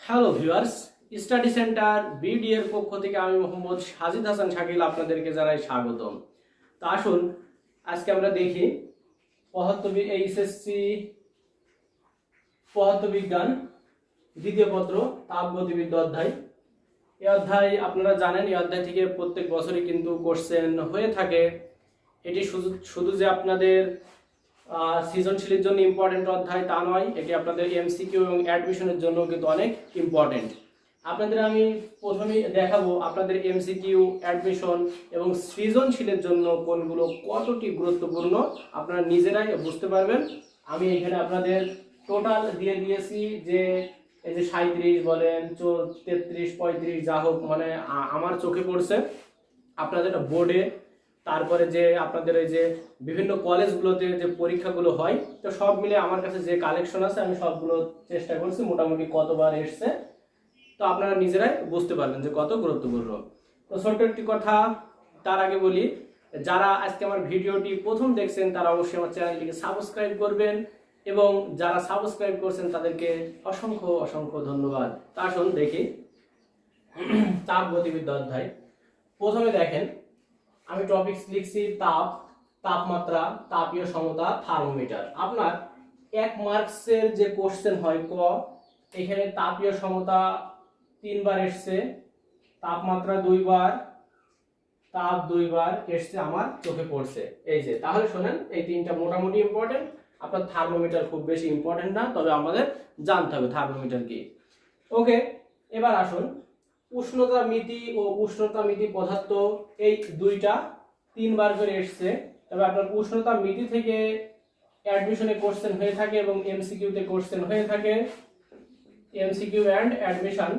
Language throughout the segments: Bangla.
Hello viewers, study centre BD এর পক্ষ থেকে আমি মোহাম্মদ সাজিদ হাসান শাকিল আপনাদেরকে জানাই স্বাগতম। তো আসুন আজকে আমরা দেখি এইচএসসি পদার্থবিজ্ঞান দ্বিতীয় পত্র তাপগতিবিদ্যা অধ্যায়। এই অধ্যায় আপনারা জানেন, এই অধ্যায় থেকে প্রত্যেক বছরই কিন্তু কোশ্চেন হয়ে থাকে। এটি শুধু যে আপনাদের সৃজনশীলের জন্য ইম্পর্টেন্ট অধ্যায় তা নয়, এটি আপনাদের এমসিকিউ এবং অ্যাডমিশনের জন্য কিন্তু অনেক ইম্পর্টেন্ট। আপনাদের আমি প্রথমেই দেখাবো আপনাদের এমসিকিউ, অ্যাডমিশন এবং সৃজনশীলের জন্য কোনগুলো কতটি গুরুত্বপূর্ণ আপনারা নিজেরাই বুঝতে পারবেন। আমি এখানে আপনাদের টোটাল দিয়ে দিয়েছি, যে এই যে 37 বলেন 33 35 যা হোক, মানে আমার চোখে পড়ছে আপনাদের বোর্ডে, তারপরে যে আপনাদের এই যে বিভিন্ন কলেজগুলোতে যে পরীক্ষাগুলো হয়, তো সব মিলে আমার কাছে যে কালেকশন আছে আমি সবগুলো চেষ্টা করছি মোটামুটি কতবার এসছে, তো আপনারা নিজেরাই বুঝতে পারবেন যে কত গুরুত্বপূর্ণ। তো ছোট্ট একটি কথা তার আগে বলি, যারা আজকে আমার ভিডিওটি প্রথম দেখছেন তারা অবশ্যই আমার চ্যানেলটিকে সাবস্ক্রাইব করবেন, এবং যারা সাবস্ক্রাইব করছেন তাদেরকে অসংখ্য অসংখ্য ধন্যবাদ। তা আসুন দেখি তাপগতিবিদ্যা অধ্যায়। প্রথমে দেখেন আমি টপিকস লিখছি তাপমাত্রা, তাপীয় সমতা, থার্মোমিটার। আপনার 1 মার্কসের যে কোশ্চেন হয় ক, এখানে তাপীয় সমতা 3 বার এসছে, তাপমাত্রা 2 বার, তাপ 2 বার এসছে, আমার চোখে পড়ছে এই যে। তাহলে শোনেন, এই তিনটা মোটামুটি ইম্পর্টেন্ট। আপনার থার্মোমিটার খুব বেশি ইম্পর্টেন্ট না, তবে আমাদের জানতে হবে থার্মোমিটার কি। ওকে, এবার আসুন উষ্ণতা মিতি ও উষ্ণতা মিতি পদার্থ, এই দুইটা 3 বার করে এসছে। তবে আপনার উষ্ণতা মিতি থেকে অ্যাডমিশনে কোশ্চেন হয়ে থাকে এবং এমসিকিউ তে কোশ্চেন হয়ে থাকে, এমসিকিউ এন্ড অ্যাডমিশন।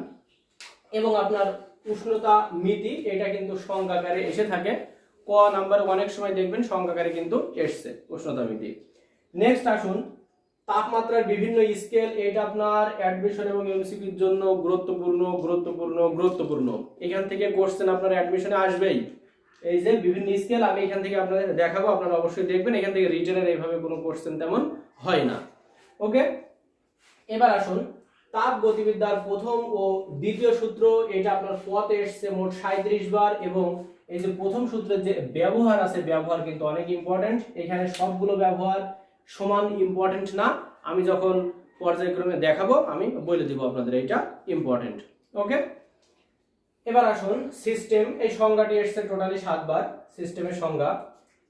এবং আপনার উষ্ণতা মিতি এটা কিন্তু সংখ্যাকারে এসে থাকে, ক নাম্বার অনেক সময় দেখবেন সংখ্যাকারে কিন্তু এসছে উষ্ণতা মিতি। নেক্সট আসুন তাপমাত্রার বিভিন্ন স্কেল, এটা আপনার অ্যাডমিশন এবং এমসিকিউর জন্য গুরুত্বপূর্ণ গুরুত্বপূর্ণ গুরুত্বপূর্ণ। এখান থেকে কোশ্চেন আপনার অ্যাডমিশনে আসবেই। এই যে বিভিন্ন স্কেল আমি এখান থেকে আপনাদের দেখাবো, আপনারা অবশ্যই দেখবেন। এখান থেকে রিটেনের এইভাবে কোনো কোশ্চেন তেমন হয় না। ওকে, এবার আসুন তাপ গতিবিদ্যার প্রথম ও দ্বিতীয় সূত্র, এটা আপনার পথে এসছে মোট 37 বার। এবং এই যে প্রথম সূত্রের যে ব্যবহার আছে, ব্যবহার কিন্তু অনেক ইম্পর্টেন্ট। এখানে সবগুলো ব্যবহার সমান ইম্পর্টেন্ট না, আমি যখন পর্যায়ক্রমে দেখাবো আমি বলে দিব আপনাদের এটা ইম্পর্টেন্ট। ওকে, এবার আসুন সিস্টেম, এই সংজ্ঞাটি এসছে টোটালি 7 বার সিস্টেমের সংজ্ঞা।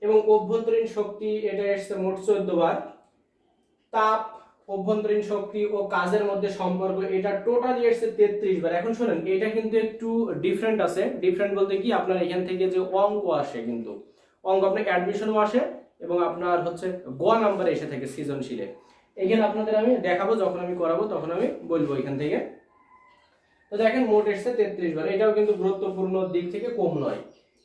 এবং অভ্যন্তরীণ শক্তি, এটা এসছে মোট 14 বার। তাপ, অভ্যন্তরীণ শক্তি ও কাজের মধ্যে সম্পর্ক, এটা টোটালি এসছে 33 বার। এখন শুনেন, এটা কিন্তু একটু ডিফারেন্ট আছে। ডিফারেন্ট বলতে কি, আপনার এখান থেকে যে অঙ্ক আসে, কিন্তু অঙ্ক আপনার অ্যাডমিশনও আসে এবং আপনার হচ্ছে গ নাম্বারে এসে থাকে সৃজনশীলে। এখানে আপনাদের আমি দেখাবো, যখন আমি করাবো তখন আমি বলবো এখান থেকে। তো দেখেন মোট এসছে 33 বার, এটাও কিন্তু গুরুত্বপূর্ণ দিক থেকে কম নয়।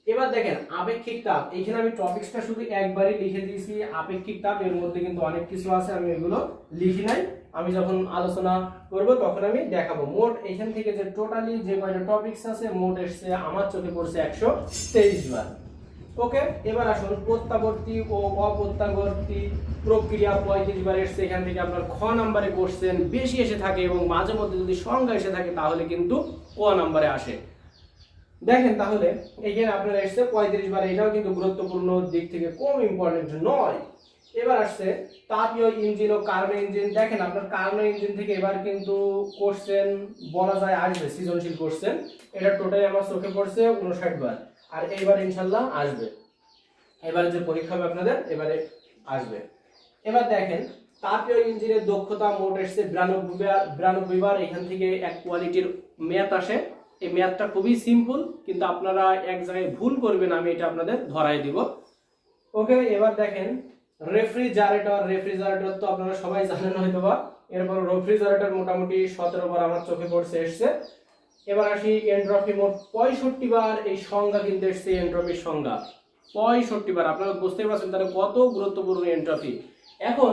এবার দেখেন আপেক্ষিক তাপ, এখানে আমি টপিকসটা শুধু একবারই লিখে দিয়েছি আপেক্ষিক তাপ, এর মধ্যে কিন্তু অনেক কিছু আছে, আমি এগুলো লিখি নাই। আমি যখন আলোচনা করব তখন আমি দেখাবো। মোট এখান থেকে যে টোটালি যে কয়টা টপিকস আছে, মোট এসছে আমার চোখে পড়ছে 123 বার। ওকে, এবার আসুন প্রত্যাবর্তী ও অপ্রত্যাবর্তী প্রক্রিয়া 35 বার এসছে। এখান থেকে আপনার খ নাম্বারে কোশ্চেন বেশি এসে থাকে, এবং মাঝে মধ্যে যদি সংখ্যা এসে থাকে তাহলে কিন্তু ক নাম্বারে আসে। দেখেন তাহলে এখানে আপনার এসছে 35 বার, এটাও কিন্তু গুরুত্বপূর্ণ দিক থেকে কম ইম্পর্টেন্ট নয়। এবার আসছে তাপীয় ইঞ্জিন ও কার্নো ইঞ্জিন। দেখেন আপনার কার্নো ইঞ্জিন থেকে এবার কিন্তু কোশ্চেন বলা যায় আসবে, সৃজনশীল কোশ্চেন। এটা টোটালি আমার চোখে পড়ছে 59 বার, আর এইবার ইনশাল্লাহ আসবে। এবারে যে পরীক্ষা হবে আপনাদের এবারে আসবে। এবার দেখেন তাপীয় ইঞ্জিনের দক্ষতা মোট এসছে 92 বার। এখান থেকে এক কোয়ালিটির ম্যাথ আসে, এই ম্যাথটা খুবই সিম্পল, কিন্তু আপনারা এক জায়গায় ভুল করবেন, আমি এটা আপনাদের ধরাই দিব। ওকে, এবার দেখেন রেফ্রিজারেটর তো আপনারা সবাই জানেন হয়তো বা। এরপর রেফ্রিজারেটর মোটামুটি 17 বার আমার চোখে পড়ছে এসছে। এবার আসি এন্ট্রপি, মোট 65 বার এই সংজ্ঞা কিন্তু এসছে, এন্ট্রপির সংজ্ঞা 65 বার। আপনারা বুঝতেই পারছেন তাহলে কত গুরুত্বপূর্ণ এন্ট্রপি। এখন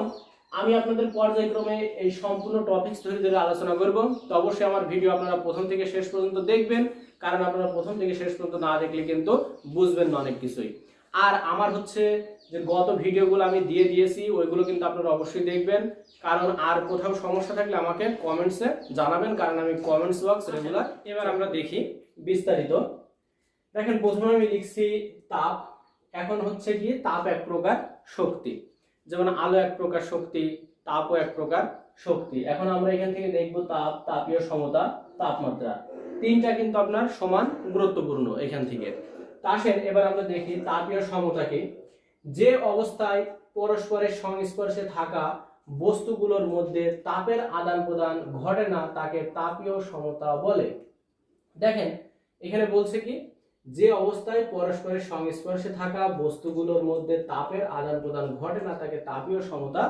আমি আপনাদের পর্যায়ক্রমে এই সম্পূর্ণ টপিকস ধরে ধরে আলোচনা করব। তো অবশ্যই আমার ভিডিও আপনারা প্রথম থেকে শেষ পর্যন্ত দেখবেন, কারণ আপনারা প্রথম থেকে শেষ পর্যন্ত না দেখলে কিন্তু বুঝবেন না অনেক কিছুই। আর আমার হচ্ছে যে গত ভিডিওগুলো আমি দিয়ে দিয়েছি ওইগুলো কিন্তু আপনারা অবশ্যই দেখবেন, কারণ আর কোথাও সমস্যা থাকলে আমাকে কমেন্টসে জানাবেন, কারণ আমি কমেন্টস বক্স রেগুলার। এবার আমরা দেখি বিস্তারিত। দেখেন প্রথমে আমি লিখছি তাপ। এখন হচ্ছে কি তাপ এক প্রকার শক্তি, যেমন আলো এক প্রকার শক্তি, তাপও এক প্রকার শক্তি। এখন আমরা এখান থেকে দেখব তাপ, তাপীয় সমতা, তাপমাত্রা, তিনটা কিন্তু আপনার সমান গুরুত্বপূর্ণ এখান থেকে। তা আসেন এবার আমরা দেখি তাপীয় সমতা কি। যে অবস্থায় পরস্পরের সংস্পর্শে থাকা বস্তুগুলোর মধ্যে তাপের আদান প্রদান ঘটে না তাকে তাপীয় সমতা বলে। দেখেন এখানে বলছে কি, যে অবস্থায় পরস্পরের সংস্পর্শে থাকা বস্তুগুলোর মধ্যে তাপের আদান প্রদান ঘটে না তাকে তাপীয় সমতা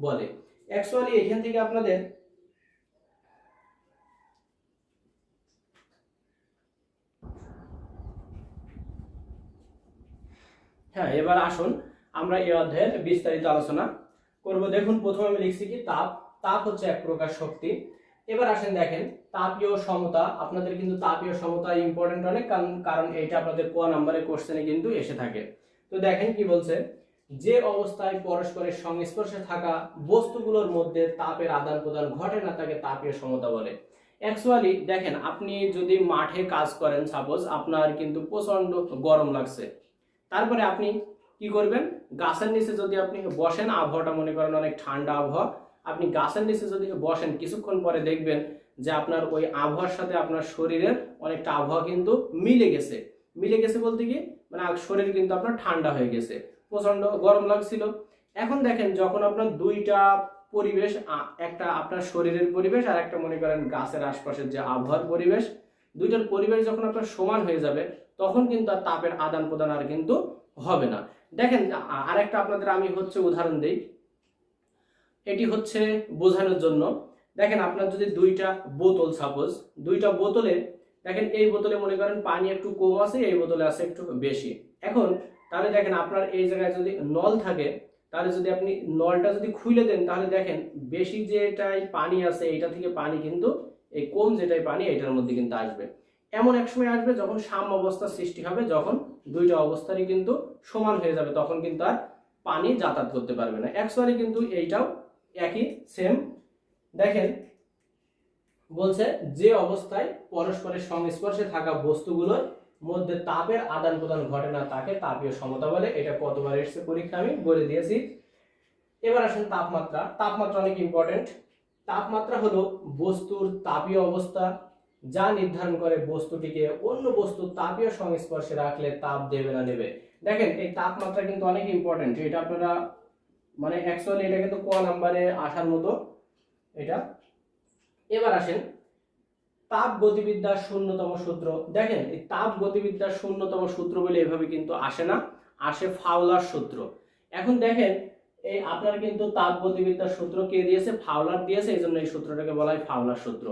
বলে। অ্যাকচুয়ালি এখান থেকে আপনাদের হ্যাঁ, এবার আসুন আমরা এই অধ্যায়ের বিস্তারিত আলোচনা করব। দেখুন প্রথমে আমি লিখছি কি তাপ। তাপ হচ্ছে এক প্রকার শক্তি। এবার আসেন দেখেন তাপীয় সমতা। আপনাদের কিন্তু তাপীয় সমতা ইম্পর্টেন্ট অনেক, কারণ এইটা আপনাদের ক নম্বরের কোশ্চেনে কিন্তু এসে থাকে। তো দেখেন কি বলছে, যে অবস্থায় পরস্পরের সংস্পর্শে থাকা বস্তুগুলোর মধ্যে তাপের আদান প্রদান ঘটে না তাকে তাপীয় সমতা বলে। অ্যাকচুয়ালি দেখেন আপনি যদি মাঠে কাজ করেন, সাপোজ আপনার কিন্তু প্রচন্ড গরম লাগছে, তারপরে আপনি কি করবেন, গাছের নিচে যদি আপনি বসেন, আবহাওয়াটা মনে করেন অনেক ঠান্ডা আবহাওয়া, আপনি গাছের নিচে যদি বসেন কিছুক্ষণ পরে দেখবেন যে আপনার ওই আবহাওয়ার সাথে আপনার শরীরের অনেকটা আবহাওয়া কিন্তু মিলে গেছে। মিলে গেছে বলতে কি, মানে শরীর কিন্তু আপনার ঠান্ডা হয়ে গেছে, প্রচন্ড গরম লাগছিল। এখন দেখেন যখন আপনার দুইটা পরিবেশ, একটা আপনার শরীরের পরিবেশ আর একটা মনে করেন গাছের আশপাশের যে আবহাওয়ার পরিবেশ, দুইটার পরিবেশ যখন আপনার সমান হয়ে যাবে তখন কিন্তু আর তাপের আদান প্রদান আর কিন্তু হবে না। দেখেন আরেকটা আপনাদের আমি হচ্ছে উদাহরণ দেই, এটি হচ্ছে বোঝানোর জন্য। দেখেন আপনার যদি দুইটা বোতল, সাপোজ দুইটা বোতলে, দেখেন এই বোতলে মনে করেন পানি একটু কম আছে, এই বোতলে আছে একটু বেশি। এখন তাহলে দেখেন আপনার এই জায়গায় যদি নল থাকে, তাহলে যদি আপনি নলটা যদি খুলে দেন তাহলে দেখেন বেশি যেটাই পানি আছে এইটা থেকে পানি কিন্তু এই কম যেটাই পানি এটার মধ্যে কিন্তু আসবে। এমন এক সময় আসবে যখন সাম্য অবস্থার সৃষ্টি হবে, যখন দুইটা অবস্থারই কিন্তু সমান হয়ে যাবে, তখন কিন্তু আর পানি যাতায়াত করতে পারবে না। অ্যাকচুয়ালি কিন্তু এইটাও একই সেম। দেখেন বলছে যে অবস্থায় পরস্পরের সংস্পর্শে থাকা বস্তুগুলোর মধ্যে তাপের আদান প্রদান ঘটে না তাকে তাপীয় সমতা বলে। এটা কতবার এসেছে পরীক্ষা আমি বলে দিয়েছি। এবার আসেন তাপমাত্রা। তাপমাত্রা অনেক ইম্পর্টেন্ট। তাপমাত্রা হলো বস্তুর তাপীয় অবস্থা, যা নির্ধারণ করে বস্তুটিকে অন্য বস্তুর তাপীয় সংস্পর্শে রাখলে তাপ দেবে না নেবে। দেখেন এই তাপমাত্রা কিন্তু অনেক ইম্পর্টেন্ট, এটা আপনারা মানে অ্যাকচুয়ালি এটা কিন্তু ক নাম্বারে আসার মতো এটা। এবার আসেন তাপ গতিবিদ্যার শূন্যতম সূত্র। দেখেন এই তাপ গতিবিদ্যার শূন্যতম সূত্র বলে এভাবে কিন্তু আসে না, আসে ফাউলার সূত্র। এখন দেখেন এই আপনার কিন্তু তাপ গতিবিদ্যার সূত্র কে দিয়েছে, ফাউলার দিয়েছে, এই জন্য এই সূত্রটাকে বলা হয় ফাউলার সূত্র।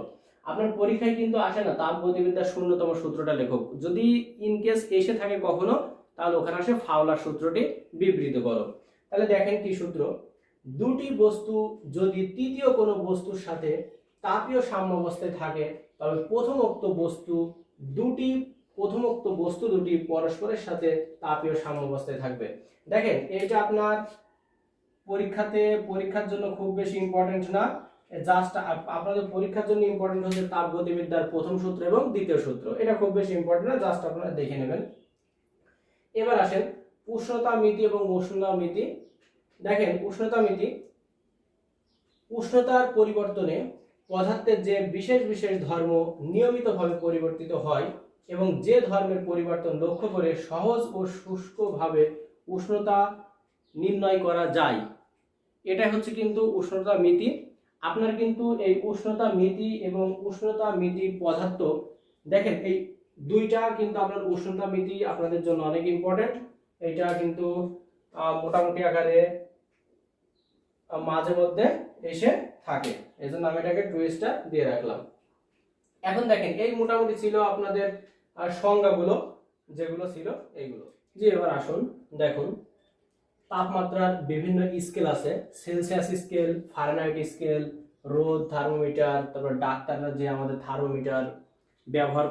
আপনার পরীক্ষায় কিন্তু আসে না তাপ গতিবিদ্যার শূন্যতম সূত্রটা লেখক, যদি ইনকেস এসে থাকে কখনো তাহলে ওখানে আসে ফাউলার সূত্রটি বিবৃত করো। তাহলে দেখেন কি সূত্র, দুটি বস্তু যদি তৃতীয় কোনো বস্তুর সাথে তাপীয় সাম্যাবস্থায় থাকে তবে প্রথমোক্ত বস্তু দুটি পরস্পরের সাথে তাপীয় সাম্যাবস্থায় থাকবে। দেখেন এটা আপনার পরীক্ষার জন্য খুব বেশি ইম্পর্টেন্ট না, জাস্ট আপনাদের পরীক্ষার জন্য ইম্পর্টেন্ট হচ্ছে তাপ গতিবিদ্যার প্রথম সূত্র এবং দ্বিতীয় সূত্র। এটা খুব বেশি ইম্পর্টেন্ট না, জাস্ট আপনারা দেখে নেবেন। এবার আসেন উষ্ণতা মিতি এবং উষ্ণতা মিতি। দেখেন উষ্ণতা মিতি, উষ্ণতার পরিবর্তনে পদার্থের যে বিশেষ বিশেষ ধর্ম নিয়মিতভাবে পরিবর্তিত হয় এবং যে ধর্মের পরিবর্তন লক্ষ্য করে সহজ ও শুষ্কভাবে উষ্ণতা নির্ণয় করা যায়, এটা হচ্ছে কিন্তু উষ্ণতা মিতি। আপনার কিন্তু এই উষ্ণতা মিতি এবং উষ্ণতা মিতি পদার্থ, দেখেন এই দুইটা কিন্তু আপনার উষ্ণতা মিতি আপনাদের জন্য অনেক ইম্পর্টেন্ট। এটা কিন্তু মোটামুটি আকারে মাঝে মধ্যে এসে থাকে, এই জন্য আমি এটাকে টুইস্টটা দিয়ে রাখলাম। এখন দেখেন এই মোটামুটি ছিল আপনাদের সংজ্ঞাগুলো যেগুলো ছিল এইগুলো। যে এবার আসুন দেখুন তাপমাত্রার বিভিন্ন স্কেল আছে, সেলসিয়াস স্কেল, ফারেনহাইট স্কেল, রোদ থার্মোমিটার, তারপর ডাক্তাররা যে আমাদের থার্মোমিটার ব্যবহার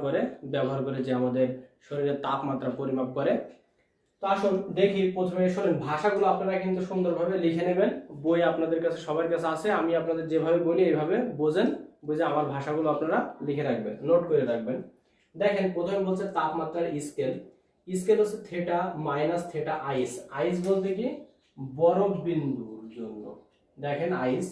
করে যে আমাদের শরীরের তাপমাত্রা পরিমাপ করে। তো তো আসুন দেখি, প্রথমে শোনেন, ভাষাগুলো আপনারা কিন্তু সুন্দরভাবে লিখে নেবেন। বই আপনাদের কাছে সবার কাছে আছে, আমি আপনাদের যেভাবে বলি এইভাবে বোঝেন, বুঝে আমার ভাষাগুলো আপনারা লিখে রাখবেন, নোট করে রাখবেন। দেখেন প্রথমে বলছে তাপমাত্রার স্কেল। স্কেল হচ্ছে থেটা মাইনাস থেটা আইস। আইস বলতে কি বরফ বিন্দুর জন্য, দেখেন আইস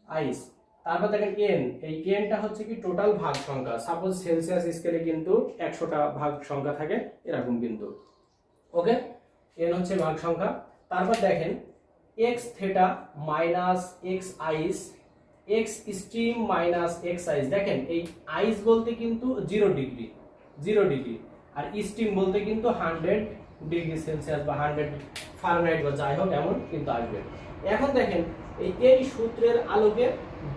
আইস। তারপর দেখেন এন, এই এনটা হচ্ছে কি টোটাল ভাগ সংখ্যা। সাপোজ সেলসিয়াস স্কেলে কিন্তু 100টা ভাগ সংখ্যা থাকে, এরকম কিন্তু। ওকে, এন হচ্ছে ভাগ সংখ্যা। তারপর দেখেন x theta minus x ice, x steam minus x ice. দেখেন এই আইস বলতে কিন্তু 0 ডিগ্রি, আর স্টিম বলতে কিন্তু 100 ডিগ্রি সেলসিয়াস বা 100 ফারেনহাইট বা যাই হোক এমন কিন্তু আসবে। এখন দেখেন এই সূত্রের আলোকে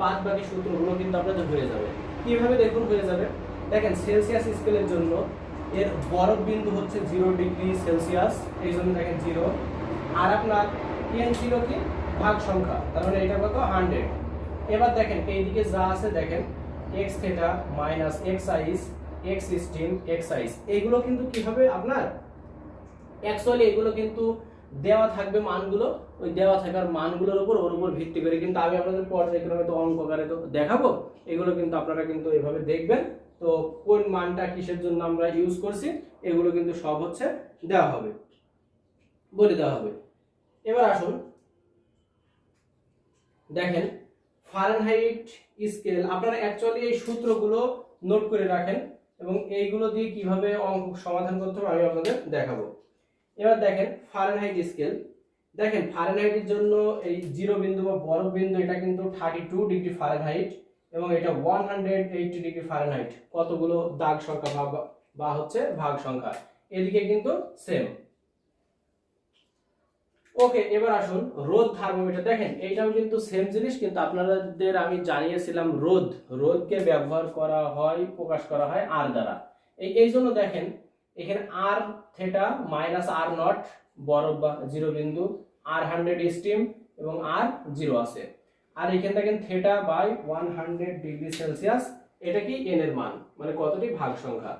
বাদ বাকি সূত্রগুলো কিন্তু আপনাদের হয়ে যাবে। কিভাবে দেখুন হয়ে যাবে, দেখেন সেলসিয়াস স্কেলের জন্য এর বরফ বিন্দু হচ্ছে 0 ডিগ্রি সেলসিয়াস, এই জন্য দেখেন 0। আর আপনার এন ছিল কি ভাগ সংখ্যা, তার মানে এটা কত 100। এবার দেখেন এইদিকে যা আছে দেখেন x theta minus x ice, x steam, x ice, এইগুলো কিন্তু কি হবে আপনার অ্যাকচুয়ালি এগুলো কিন্তু দেওয়া থাকবে মানগুলো, ওই দেওয়া থাকার মানগুলোর উপর ওর উপর ভিত্তি করে কিন্তু আমি আপনাদের পর্যায়ক্রমে তো অঙ্ক আকারে তো দেখাবো, এগুলো কিন্তু আপনারা কিন্তু এভাবে দেখবেন। তো কোন মানটা কিসের জন্য আমরা ইউজ করছি এগুলো কিন্তু সব হচ্ছে দেওয়া হবে, বলে দেওয়া হবে। এবার আসুন দেখেন ফারেনহাইট স্কেল, আপনারা অ্যাকচুয়ালি এই সূত্রগুলো নোট করে রাখেন এবং এইগুলো দিয়ে কিভাবে অঙ্ক সমাধান করতে হবে আমি আপনাদের দেখাবো। এবার দেখেন ফারেনহাইট স্কেল, দেখেন ফারেনহাইটের জন্য এই 0 বিন্দু বা বরফ বিন্দু এটা কিন্তু 32 ডিগ্রি ফারেনহাইট এবং এটা 180 ডিগ্রি ফারেনহাইট। কতগুলো দাগ সংখ্যা বা হচ্ছে ভাগ সংখ্যা, এদিকে কিন্তু সেম। ওকে, এবার আসুন রোদ থার্মোমিটার। দেখেন এইটাও কিন্তু সেম জিনিস, কিন্তু আপনাদের আমি জানিয়েছিলাম রোদকে ব্যবহার করা হয়, প্রকাশ করা হয় আর দ্বারা। এই জন্য দেখেন এখানে আর থেটা মাইনাস আর নট বরফ বা 0 বিন্দু, আর 100 স্টিম এবং আর 0 আছে। আর এখানে দেখেন থেটা বাই 100 ডিগ্রি সেলসিয়াস, এটা কি এন এর মান, মানে কতটি ভাগ সংখ্যা।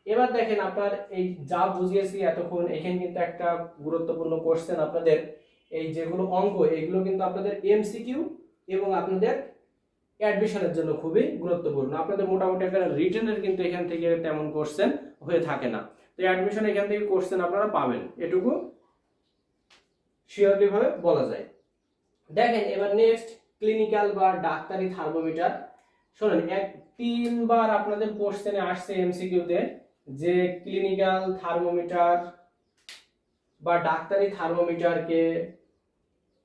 এবার দেখেন আপনার এই যা বুঝিয়েছি এতক্ষণ, এখানে কিন্তু একটা গুরুত্বপূর্ণ কোশ্চেন আপনাদের, এই যেগুলো অঙ্ক এগুলো কিন্তু আপনাদের এমসিকিউ এবং আপনাদের অ্যাডমিশনের জন্য খুবই গুরুত্বপূর্ণ। আপনাদের মোটামুটি একটা রিটেনের কিন্তু এখান থেকে তেমন কোশ্চেন হয়ে থাকে না, তো অ্যাডমিশন এখান থেকে কোশ্চেন আপনারা পাবেন, এটুকু শিওরলি ভাবে বলা যায়। দেখেন এবার নেক্সট ক্লিনিক্যাল বা ডাক্তারি থার্মোমিটার। শোনেন 3বার আপনাদের কোশ্চেনে আসছে এমসিকিউতে যে ক্লিনিক্যাল থার্মোমিটার বা ডাক্তারি থার্মোমিটারকে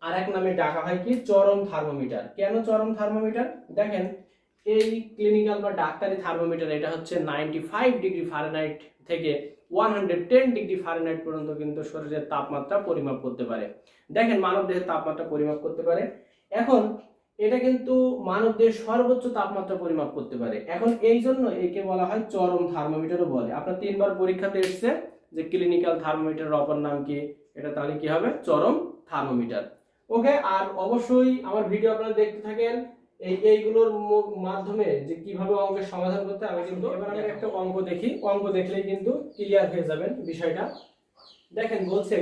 আরেক নামে ডাকা হয় কি চরম থার্মোমিটার। কেন চরম থার্মোমিটার? দেখেন এই ক্লিনিক্যাল বা ডাক্তারি থার্মোমিটার এটা হচ্ছে 95 ডিগ্রি ফারেনহাইট থেকে 110 ডিগ্রি ফারেনহাইট পর্যন্ত কিন্তু শরীরের তাপমাত্রা পরিমাপ করতে পারে। দেখেন মানবদেহের তাপমাত্রা পরিমাপ করতে পারে। এখন এটা কিন্তু মানবদেহের সর্বোচ্চ তাপমাত্রা পরিমাপ করতে পারে। এখন এই জন্য একে বলা হয় চরম থার্মোমিটারও বলে। আপনার 3বার পরীক্ষাতে এসেছে যে ক্লিনিক্যাল থার্মোমিটারের অপর নাম কি, এটা তাহলে কি হবে চরম থার্মোমিটার। ওকে, আর অবশ্যই আমার ভিডিও আপনারা দেখতে থাকেন এইগুলোর মাধ্যমে যে কিভাবে অঙ্কের সমাধান করতে আমি কিন্তু এবার আমি একটা অঙ্ক দেখি, অঙ্ক দেখলেই কিন্তু ক্লিয়ার হয়ে যাবেন বিষয়টা। দেখেন বলছে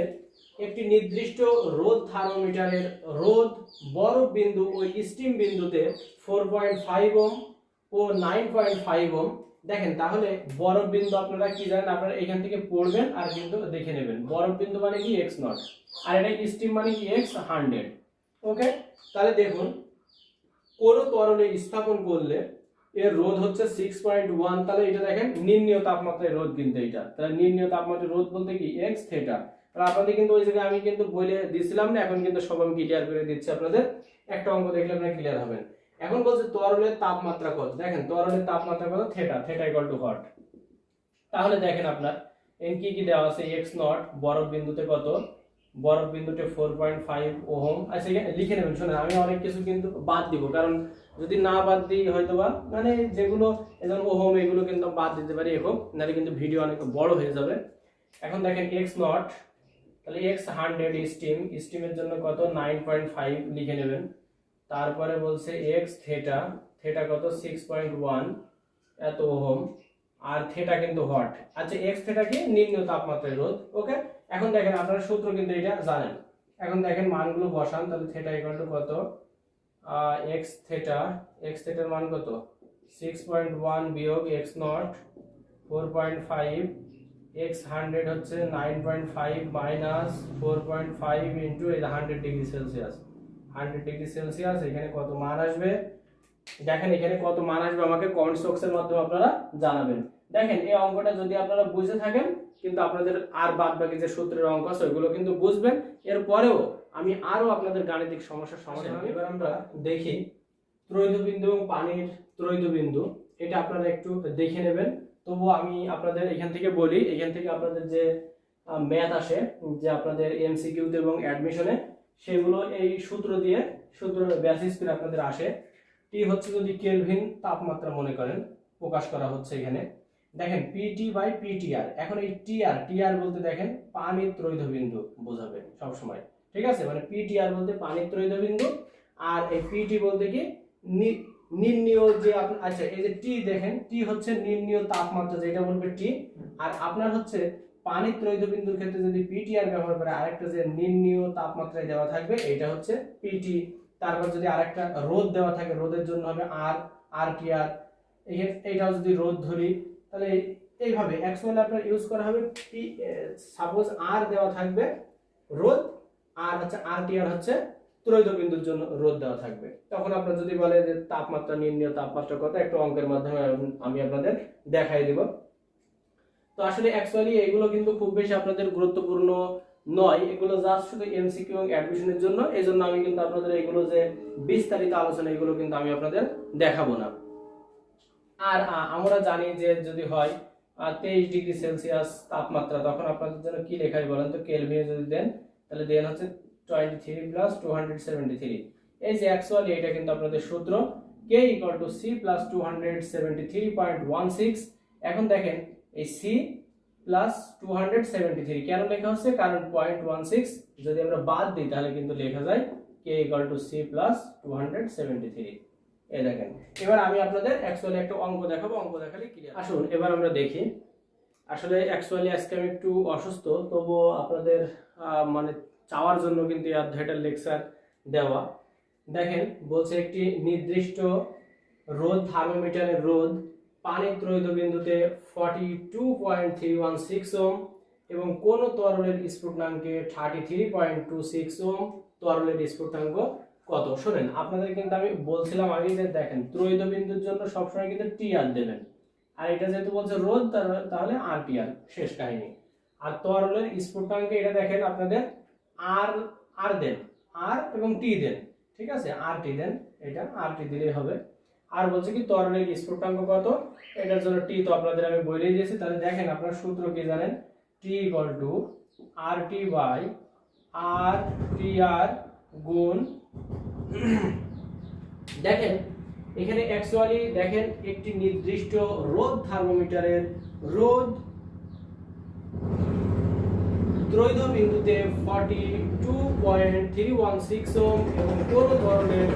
একটি নির্দিষ্ট রোদ থার্মোমিটারের রোদ বরফ বিন্দু ও স্টিম বিন্দুতে 4.5 ওহম ও 9.5 ওহম। দেখেন তাহলে বরফ বিন্দু আপনারা কি জানেন, আপনারা এখান থেকে পড়বেন আর কিন্তু দেখে নেবেন। বরফ বিন্দু মানে কি x নট, আর এটা স্টিম মানে কি x 100। ওকে, তাহলে দেখুন কোন তরলে স্থাপন করলে এর রোধ হচ্ছে 6.1, তাহলে এটা দেখেন নির্ণীয় তাপমাত্রায় রোধ কিন্তু এটা, তাহলে নির্ণীয় তাপমাত্রায় রোধ বলতে কি x থেটা। তাহলে আপনাদের কিন্তু ওই জায়গায় আমি কিন্তু বলে দিছিলাম না, এখন কিন্তু সব আমি ক্লিয়ার করে দিচ্ছি আপনাদের, একটা অঙ্ক দেখলে আপনারা ক্লিয়ার হবেন। এখন বলছে তরলের তাপমাত্রা কত। দেখেন তরলের তাপমাত্রা কত, theta, theta equal too hot. তাহলে দেখেন আপনার এন কি কি দেওয়া আছে, x নট বরফ বিন্দুতে কত, বরফ বিন্দুতে 4.5 ওহম। আচ্ছা লিখে নেবেন। শুনুন আমি অনেক কিছু কিন্তু বাদ দিব, কারণ যদি না বাদ দিই হয়তোবা মানে যেগুলো যেমন ওহম এগুলো কিন্তু বাদ দিতে পারি একক, নাহলে কিন্তু ভিডিও অনেক বড় হয়ে যাবে। এখন দেখেন x নট, তাহলে x 100 স্টিম, স্টিমের জন্য কত 9.5 লিখে নেবেন। তারপরে বলছে x থেটা, থেটা কত 6.1 এত ওহম, আর থিটা কিন্তু হট। আচ্ছা এক্স থিটা কি নিম্ন তাপমাত্রায় রোধ। ওকে, এখন দেখেন আপনারা সূত্র কিন্তু এটা জানেন। এখন দেখেন মানগুলো বসান, তাহলে থিটা ইকুয়াল টু কত, এক্স থিটার মান কত 6.1 বিয়োগ এক্স নট 4.5, এক্স 100 হচ্ছে 9.5 মাইনাস 4.5 ইন্টু এই 100 ডিগ্রি সেলসিয়াস। 100 ডিগ্রি সেলসিয়াস এখানে কত মান আসবে, দেখেন এখানে কত মান আসবে আমাকে কমেন্ট বক্সের মাধ্যমে আপনারা জানাবেন। দেখেন এই অঙ্কটা যদি আপনারা বুঝে থাকেন কিন্তু আপনাদের আর বাদ বাকি যে সূত্রের অঙ্ক আছে ওইগুলো কিন্তু বুঝবেন। এরপরেও আমি আরো আপনাদের গাণিতিক সমস্যার সমাধান এবার আমরা দেখি ত্রৈধবিন্দু এবং পানির ত্রৈধবিন্দু, এটা আপনারা একটু দেখে নেবেন। তবুও আমি আপনাদের এখান থেকে বলি, এখান থেকে আপনাদের যে ম্যাথ আসে যে আপনাদের এমসিকিউতে এবং অ্যাডমিশনে, সেগুলো এই সূত্র দিয়ে সূত্রের বেসিস করে আপনাদের আসে। টি হচ্ছে যদি কেলভিন তাপমাত্রা মনে করেন প্রকাশ করা হচ্ছে এখানে, দেখেন পিটি বাই পিটিআর। এখন এই টিআর বলতে দেখেন পানির ত্রৈধবিন্দু বোঝাবে সব সময়, ঠিক আছে, মানে পিটিআর বলতে পানির ত্রৈধবিন্দু, আর এই পিটি বলতে কি নির্ণীয় যে আচ্ছা এই যে টি দেখেন, টি হচ্ছে নির্ণীয় তাপমাত্রা যেটা বলবে টি, আর আপনার হচ্ছে পানির ত্রৈধবিন্দুর ক্ষেত্রে যদি পিটিআর ব্যবহার করে আরেকটা যে নির্ণীয় তাপমাত্রায় দেওয়া থাকবে এইটা হচ্ছে পিটি। তারপর যদি আরেকটা রোধ দেওয়া থাকে রোধের জন্য হবে আর টিআর। এইটাও যদি রোধ ধরি তাহলে এইভাবে অ্যাকচুয়ালি আপনার ইউজ করা হবে টি, সাপোজ আর দেওয়া থাকবে রোধ, আর হচ্ছে আর টিআর হচ্ছে ত্রৈধবিন্দুর জন্য রোধ দেওয়া থাকবে। তখন আপনার যদি বলে যে তাপমাত্রা নির্ণীয় তাপমাত্রা কত, একটা অঙ্কের মাধ্যমে আমি আপনাদের দেখাই দেব। তো আসলে অ্যাকচুয়ালি এগুলো কিন্তু খুব বেশি আপনাদের গুরুত্বপূর্ণ নয়, এগুলো জাস্ট শুধু এমসিকিউ এবং অ্যাডমিশনের জন্য। এইজন্য আমি কিন্তু আপনাদের এগুলো যে বিস্তারিত আলোচনা এগুলো কিন্তু আমি আপনাদের দেখাবো না। আর আমরা জানি যে যদি হয় 23 ডিগ্রি সেলসিয়াস তাপমাত্রা, তখন আপনাদের জন্য কি লেখা হয় বলেন তো, কেলভিনে যদি দেন তাহলে দেন হচ্ছে 23 প্লাস 273। এই যে অ্যাকচুয়ালি এটা কিন্তু আপনাদের সূত্র k equal two c plus 273.16। এখন দেখেন এই c প্লাস 273 কেন লেখা হচ্ছে, কারণ 0.16 যদি আমরা বাদ দিই তাহলে কিন্তু লেখা যায় k equal two c plus 273। এই দেখেন এবার আমি আপনাদের অ্যাকচুয়ালি একটা অঙ্ক দেখাবো, অঙ্ক দেখালে ক্লিয়ার। আসুন এবার আমরা দেখি। আসলে অ্যাকচুয়ালি আজকে আমি একটু অসুস্থ, তবুও আপনাদের মানে চাওয়ার জন্য কিন্তু এই অধ্যায়টার লেকচার দেওয়া। দেখেন বলছে একটি নির্দিষ্ট রোধ থার্মোমিটারের রোধ পানির ত্রৈধবিন্দুতে 42.316 ওহম এবং কোন তরলের স্ফুটনাঙ্কে 33.26 ওহম, তরলের স্ফুটনাঙ্ক কত। শোনেন আপনাদের কিন্তু আমি বলছিলাম আগে যে দেখেন ত্রৈধবিন্দুর জন্য সবসময় কিন্তু টিআর দেবেন, আর এটা যেহেতু বলছে রোধ তাহলে আর টিআর, শেষ কাহিনী। আর তরলের স্ফুটনাঙ্কে এটা দেখেন আপনাদের আর দেন, আর এবং টি দেন, ঠিক আছে, আর টি দেন, এটা আর টি দিলেই হবে। আর বলছে কি তরলের স্ফুটনাঙ্ক কত, এটার জন্য টি তো আপনাদের আমি বলেই দিয়েছি। তাহলে দেখেন আপনার সূত্র কি জানেন, T equal to R T by R T R গুণ দেখেন এখানে অ্যাকচুয়ালি দেখেন একটি নির্দিষ্ট রোধ থার্মোমিটারের রোধ ত্রৈধবিন্দুতে 42.316 ওহম এবং কোন ধরনের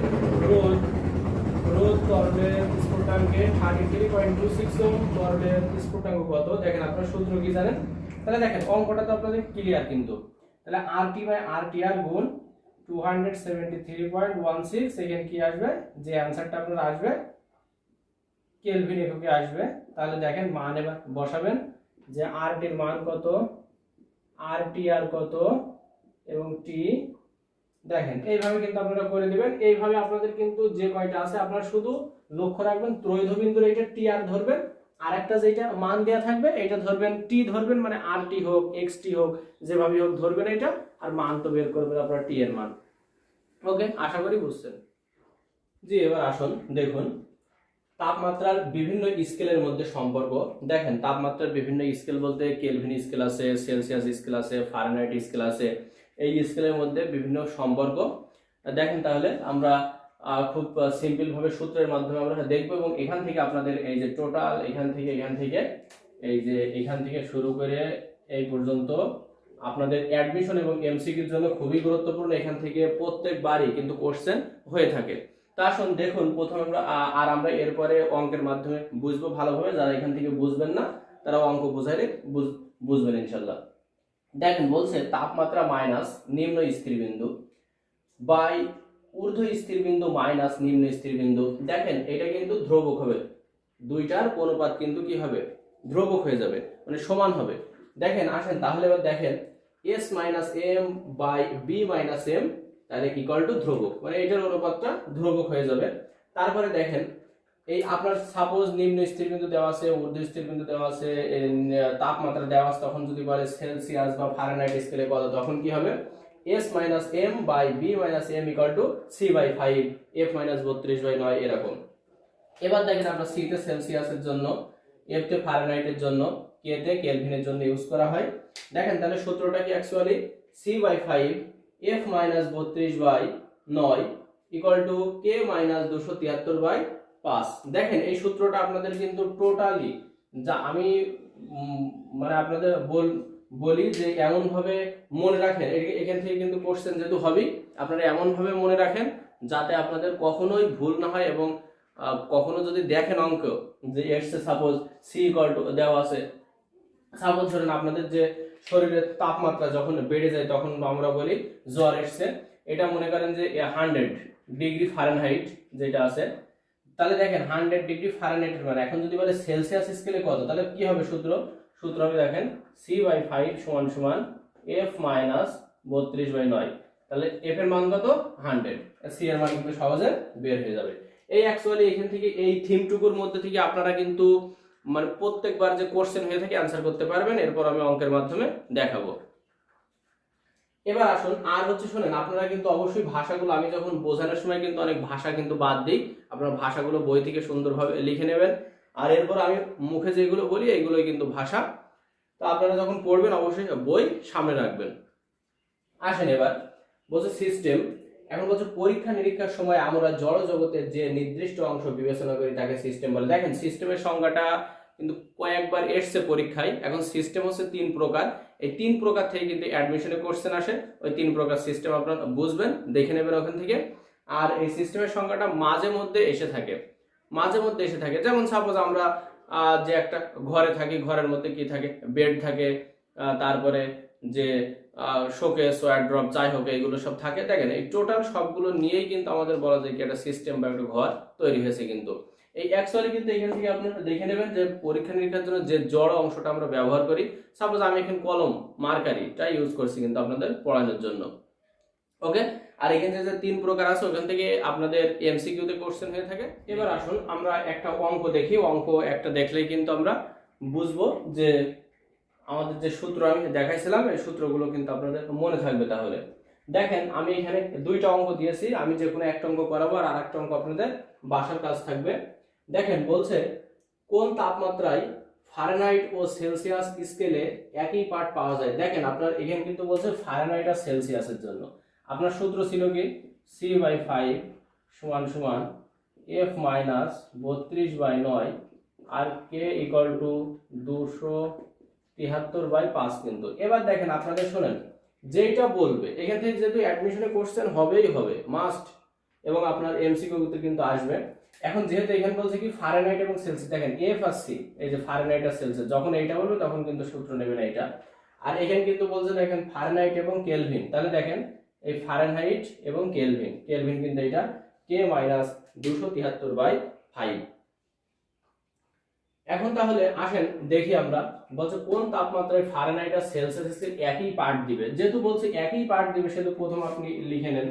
রোধ তরলের স্ফুটনাঙ্কে 33.26 ওহম, তরলের স্ফুটনাঙ্ক কত। দেখেন আপনার সূত্র কি জানেন, তাহলে দেখেন অঙ্কটা তো আপনাদের ক্লিয়ার কিন্তু। তাহলে RT বাই RTR গুণ 273.16, এখানে কি আসবে, যে অ্যানসারটা আপনার আসবে কেলভিন এককে আসবে। তাহলে দেখেন মান এবার বসাবেন যে RT এর মান কত, RTR কত এবং টি। দেখেন এইভাবে কিন্তু আপনারা করে দিবেন। এইভাবে আপনাদের কিন্তু যে কয়টা আছে আপনারা শুধু লক্ষ্য রাখবেন ত্রৈধবিন্দুর এটা টিআর ধরবেন, আর একটা যেটা মান দেয়া থাকবে এটা ধরবেন টি ধরবেন, মানে RT হোক XT হোক যেভাবে হোক ধরবেন এটা, আর মান তো বের করবেন আপনারা টি এর মান। ওকে, আশা করি বুঝছেন। জি এবার আসুন দেখুন তাপমাত্রার বিভিন্ন স্কেলের মধ্যে সম্পর্ক। দেখেন তাপমাত্রার বিভিন্ন স্কেল বলতে কেলভিন স্কেল আছে, সেলসিয়াস স্কেল আছে, ফারেনহাইট স্কেল আছে। এই স্কেলের মধ্যে বিভিন্ন সম্পর্ক দেখেন। তাহলে আমরা খুব সিম্পল ভাবে সূত্রের মাধ্যমে আমরা দেখবো, এবং এখান থেকে আপনাদের এই যে টোটাল এখান থেকে এই যে এখান থেকে শুরু করে এই পর্যন্ত আপনাদের অ্যাডমিশন এবং এমসিকিউর জন্য খুবই গুরুত্বপূর্ণ। এখান থেকে প্রত্যেকবারই কিন্তু কোশ্চেন হয়ে থাকে। তা আসুন দেখুন প্রথমে আমরা এরপরে অঙ্কের মাধ্যমে বুঝবো ভালোভাবে। যারা এখান থেকে বুঝবেন না তারা অঙ্ক বুঝাইলে বুঝবেন ইনশাল্লাহ। দেখেন বলছে তাপমাত্রা মাইনাস নিম্ন স্থিরবিন্দু বাই ঊর্ধ্ব স্থিরবিন্দু মাইনাস নিম্ন স্থিরবিন্দু। দেখেন এটা কিন্তু ধ্রুবক হবে, দুইটার অনুপাত কিন্তু কি হবে, ধ্রুবক হয়ে যাবে, মানে সমান হবে। দেখেন আসেন তাহলে এবার দেখেন S minus M by B minus M তাহলে ইকুয়াল টু ধ্রুবক, মানে এটার অনুপাতটা ধ্রুবক হয়ে যাবে। তারপরে দেখেন এই আপনার সাপোজ নিম্ন স্থিরবিন্দু দেওয়া আছে, ঊর্ধ্ব স্থিরবিন্দু দেওয়া আছে, তাপমাত্রা দেওয়া আছে, তখন যদি বলে সেলসিয়াস বা ফারেনহাইট স্কেলে কত, তখন কি হবে S minus M by B minus M equal to C by 5 F minus 32/9 এরকম। এবার দেখেন আপনার সি তে সেলসিয়াসের জন্য, এফ তে ফারেনহাইটের জন্য, কে তে কেলভিনের জন্য ইউজ করা হয়। দেখেন তাহলে সূত্রটা কি actually C by 5 F minus 32/9 equal to K minus 273/5। দেখেন এই সূত্রটা আপনাদের কিন্তু টোটালি যা আমি মানে আপনাদের বলি যে এমন ভাবে মনে রাখেন, এখান থেকে কিন্তু কোশ্চেন যেহেতু হবেই, আপনারা এমন ভাবে মনে রাখেন যাতে আপনাদের কখনোই ভুল না হয়। এবং কখনো যদি দেখেন অঙ্ক যে এসছে সাপোজ সি ইকুয়াল টু দেওয়া আছে, সাপোজ ধরেন আপনাদের যে শরীরের তাপমাত্রা যখন বেড়ে যায় তখন আমরা বলি জ্বর এসছে, এটা মনে করেন যে 100°F যেটা আছে, তাহলে দেখেন 100°F মানে এখন যদি বলে সেলসিয়াস স্কেলে কত, তাহলে কি হবে সূত্র হবে দেখেন c/5 সমান f মাইনাস 32/9। তাহলে f এর মান কত 100, c এর মান কিন্তু সহজে বের হয়ে যাবে। এই অ্যাকচুয়ালি এখান থেকে এই থিমটুকুর মধ্যে থেকে আপনারা কিন্তু মানে প্রত্যেকবার যে কোশ্চেন হয়ে থাকে অ্যান্সার করতে পারবেন। এরপর আমি অঙ্কের মাধ্যমে দেখাবো। এবার আসুন আর হচ্ছে শুনেন, আপনারা কিন্তু অবশ্যই ভাষাগুলো আমি যখন বোঝানোর সময় কিন্তু অনেক ভাষা কিন্তু বাদ দিই, আপনারা ভাষাগুলো বই থেকে সুন্দরভাবে লিখে নেবেন। আর এরপর আমি মুখে যেগুলো বলি এগুলোই কিন্তু ভাষা, তো আপনারা যখন পড়বেন অবশ্যই বই সামনে রাখবেন। আসেন এবার বলছে সিস্টেম, এখন বলছে পরীক্ষা নিরীক্ষার সময় আমরা জড় জগতের যে নির্দিষ্ট অংশ বিবেচনা করি তাকে সিস্টেম বলে। দেখেন সিস্টেমের সংজ্ঞাটা কিন্তু কয়েকবার এসছে পরীক্ষায়। এখন সিস্টেম হচ্ছে 3 প্রকার, এই 3 প্রকার থেকে কিন্তু অ্যাডমিশনে কোশ্চেন আসে। ওই 3 প্রকার সিস্টেম আপনারা বুঝবেন, দেখে নেবেন ওখান থেকে। আর এই সিস্টেমের সংজ্ঞাটা মাঝে মধ্যে এসে থাকে, যেমন সাপোজ আমরা যে একটা ঘরে থাকি, ঘরের মধ্যে কি থাকে, বেড থাকে, তারপরে যে শোকেস ওয়ারড্রপ যাই হোক এগুলো সব থাকে। দেখেন এই টোটাল সবগুলো নিয়েই কিন্তু আমাদের বলা যায় কি একটা সিস্টেম বা একটা ঘর তৈরি হয়েছে। কিন্তু এই অ্যাকচুয়ালি কিন্তু এখান থেকে আপনারা দেখে নেবেন যে পরীক্ষা নিরীক্ষার জন্য যে জড় অংশটা আমরা ব্যবহার করি, সাপোজ আমি এখানে কলম মার্কারিটা ইউজ করছি কিন্তু আপনাদের পড়ানোর জন্য, ওকে। আর এখানে যে 3 প্রকার আছে ওখান থেকে আপনাদের এমসিকিউ তে কোশ্চেন হয়ে থাকে। এবার আসুন আমরা একটা অঙ্ক দেখি, অঙ্ক একটা দেখলেই কিন্তু আমরা বুঝবো যে আমাদের যে সূত্র আমি দেখাইছিলাম এই সূত্রগুলো কিন্তু আপনাদের মনে থাকবে। তাহলে দেখেন আমি এখানে 2টা অঙ্ক দিয়েছি, আমি যে কোনো একটা অঙ্ক করাবো আর আরেকটা অঙ্ক আপনাদের বাসার কাজ থাকবে। দেখেন বলছে কোন তাপমাত্রায় ফারেনহাইট ও সেলসিয়াস স্কেলে একই পার্ট পাওয়া যায়। দেখেন আপনার এখানে কিন্তু বলছে ফারেনহাইট আর সেলসিয়াসের জন্য আপনার সূত্র ছিল কি c/5 সমান f মাইনাস 32/9 আর k ইকুয়াল টু 273/5 কিন্তু। এবার দেখেন আপনাদের শুনেন যেটা বলবে এখান থেকে যেহেতু অ্যাডমিশনে কোশ্চেন হবেই হবে মাস্ট, এবং আপনার এমসিকিউ তে কিন্তু আসবে। এখন যেহেতু এখানে বলছে কি ফারেনহাইট এবং সেলসিয়াস, দেখেন এফ আর সি, এই যে ফারেনহাইট আর সেলসিয়াস, যখন এইটা বলবে তখন কিন্তু সূত্র নেবেন এইটা। আর এখানে কিন্তু বলছে দেখেন ফারেনহাইট এবং কেলভিন, তাহলে দেখেন এই ফারেনহাইট এবং কেলভিন কিন্তু এটা কে মাইনাস 273/5। এখন তাহলে আসেন দেখি আমরা, বলছে কোন তাপমাত্রায় ফারেনহাইট আর সেলসিয়াসের একই পার্ট দিবে। যেহেতু বলছে একই পার্ট দিবে সেহেতু প্রথম আপনি লিখে নেন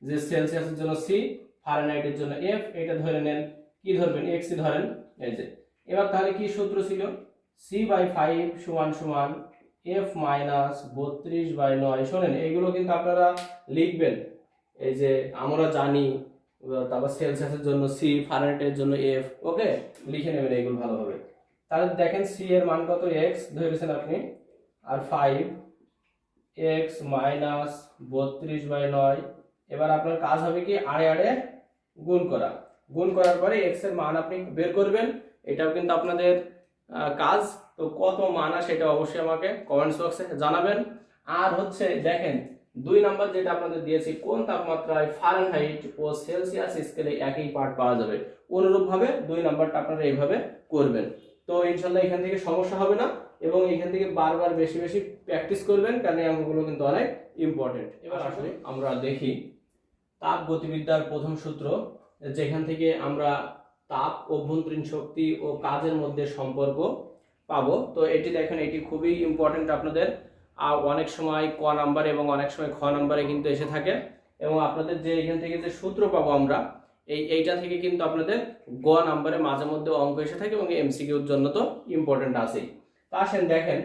যে সেলসিয়াসের জন্য সি, ফারেনহাইটের জন্য এফ, এটা ধরে নেন, কি ধরবেন এক্স ধরেন, এই যে। এবার তাহলে কি সূত্র ছিল c/5 সমান f মাইনাস 32/9। শোনেন এইগুলো কিন্তু আপনারা লিখবেন, এই যে আমরা জানি, তারপর সেলসিয়াসের জন্য সি, ফারেনহাইটের জন্য এফ, ওকে লিখে নেবেন এইগুলো ভালোভাবে। তাহলে দেখেন সি এর মান কত এক্স ধরেছেন আপনি, আর 5 x মাইনাস 32/9। এবার আপনার কাজ হবে কি আড়ে গুণ করার পরে x এর মান আপনি বের করবেন। এটাও কিন্তু আপনাদের কাজ, তো কত মান আসে সেটা অবশ্যই আমাকে কমেন্টস বক্সে জানাবেন। আর হচ্ছে দেখেন 2 নাম্বার যেটা আপনাদের দিয়েছি, কোন তাপমাত্রায় ফারেনহাইট ও সেলসিয়াস স্কেলে একই পার্ট পাওয়া যাবে। অনুরূপভাবে 2 নাম্বারটা আপনারা এইভাবে করবেন। তো ইনশাআল্লাহ এখান থেকে সমস্যা হবে না, এবং এখান থেকে বারবার বেশি বেশি প্র্যাকটিস করবেন, কারণ এই অঙ্কগুলো কিন্তু অনেক ইম্পর্টেন্ট। এবার আসলে আমরা দেখি তাপ গতিবিদ্যার প্রথম সূত্র, যেখান থেকে আমরা তাপ, অভ্যন্তরীণ শক্তি ও কাজের মধ্যে সম্পর্ক পাবো। তো এটি দেখেন, এটি খুবই ইম্পর্টেন্ট আপনাদের, আর অনেক সময় ক নাম্বারে এবং অনেক সময় খ নাম্বারে কিন্তু এসে থাকে, এবং আপনাদের যে এখান থেকে যে সূত্র পাবো আমরা এইটা থেকে কিন্তু আপনাদের গ নাম্বারে মাঝে মধ্যে অঙ্ক এসে থাকে, এবং এমসিকিউর জন্য তো ইম্পর্টেন্ট আছেই। তা আসেন দেখেন,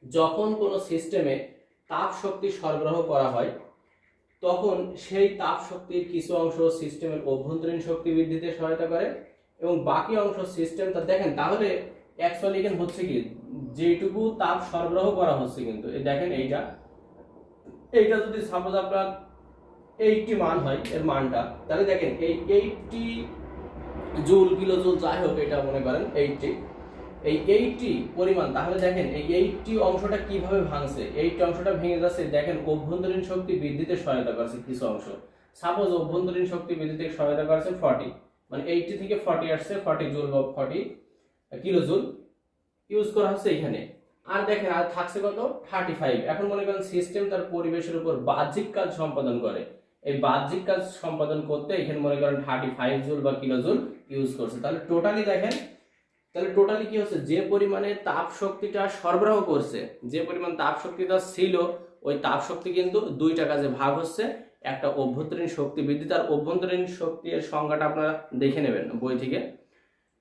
যখন কোনো সিস্টেমে তাপ শক্তি সরবরাহ করা হয়, তখন সেই তাপ শক্তির কিছু অংশ সিস্টেমের অভ্যন্তরীণ শক্তি বৃদ্ধিতে সহায়তা করে, এবং বাকি অংশ সিস্টেমটা দেখেন, তাহলে অ্যাকচুয়ালি এখানে হচ্ছে কি, যেটুকু তাপ সরবরাহ করা হচ্ছে, কিন্তু এই দেখেন এইটা যদি সাপোজ আপনার 80 মান হয় এর মানটা, তাহলে দেখেন এই 80 জুল, কিলো জুল, যাই হোক, এটা মনে করেন 80, এই 80 পরিমাণ, তাহলে দেখেন এই 80 অংশটা কিভাবে ভাঙছে, 80 অংশটা ভেঙে যাচ্ছে, দেখেন অভ্যন্তরীণ শক্তি বৃদ্ধিতে সহায়তা করছে কিছু অংশ। সাপোজ অভ্যন্তরীণ শক্তি বৃদ্ধিতে সহায়তা করছে 40, মানে 80 থেকে 40 আসছে, 40 জুল বা 40 কিলো জুল ইউজ করা হচ্ছে এখানে। আর দেখেন আর থাকছে কত, 35। এখন মনে করেন সিস্টেম তার পরিবেশের উপর বাহ্যিক কাজ সম্পাদন করে, এই বাহ্যিক কাজ সম্পাদন করতে এখানে মনে করেন 35 জুল বা কিলো জুল ইউজ করছে। তাহলে টোটালি দেখেন, তাহলে টোটালি কি হচ্ছে, যে পরিমাণে তাপ শক্তিটা সরবরাহ করছে, যে পরিমাণ তাপ শক্তিটা ছিল, ওই তাপ শক্তি কিন্তু দুইটা কাজে ভাগ হচ্ছে। একটা অভ্যন্তরীণ শক্তি বৃদ্ধি, তার অভ্যন্তরীণ শক্তির সংজ্ঞাটা আপনারা দেখে নেবেন বই থেকে।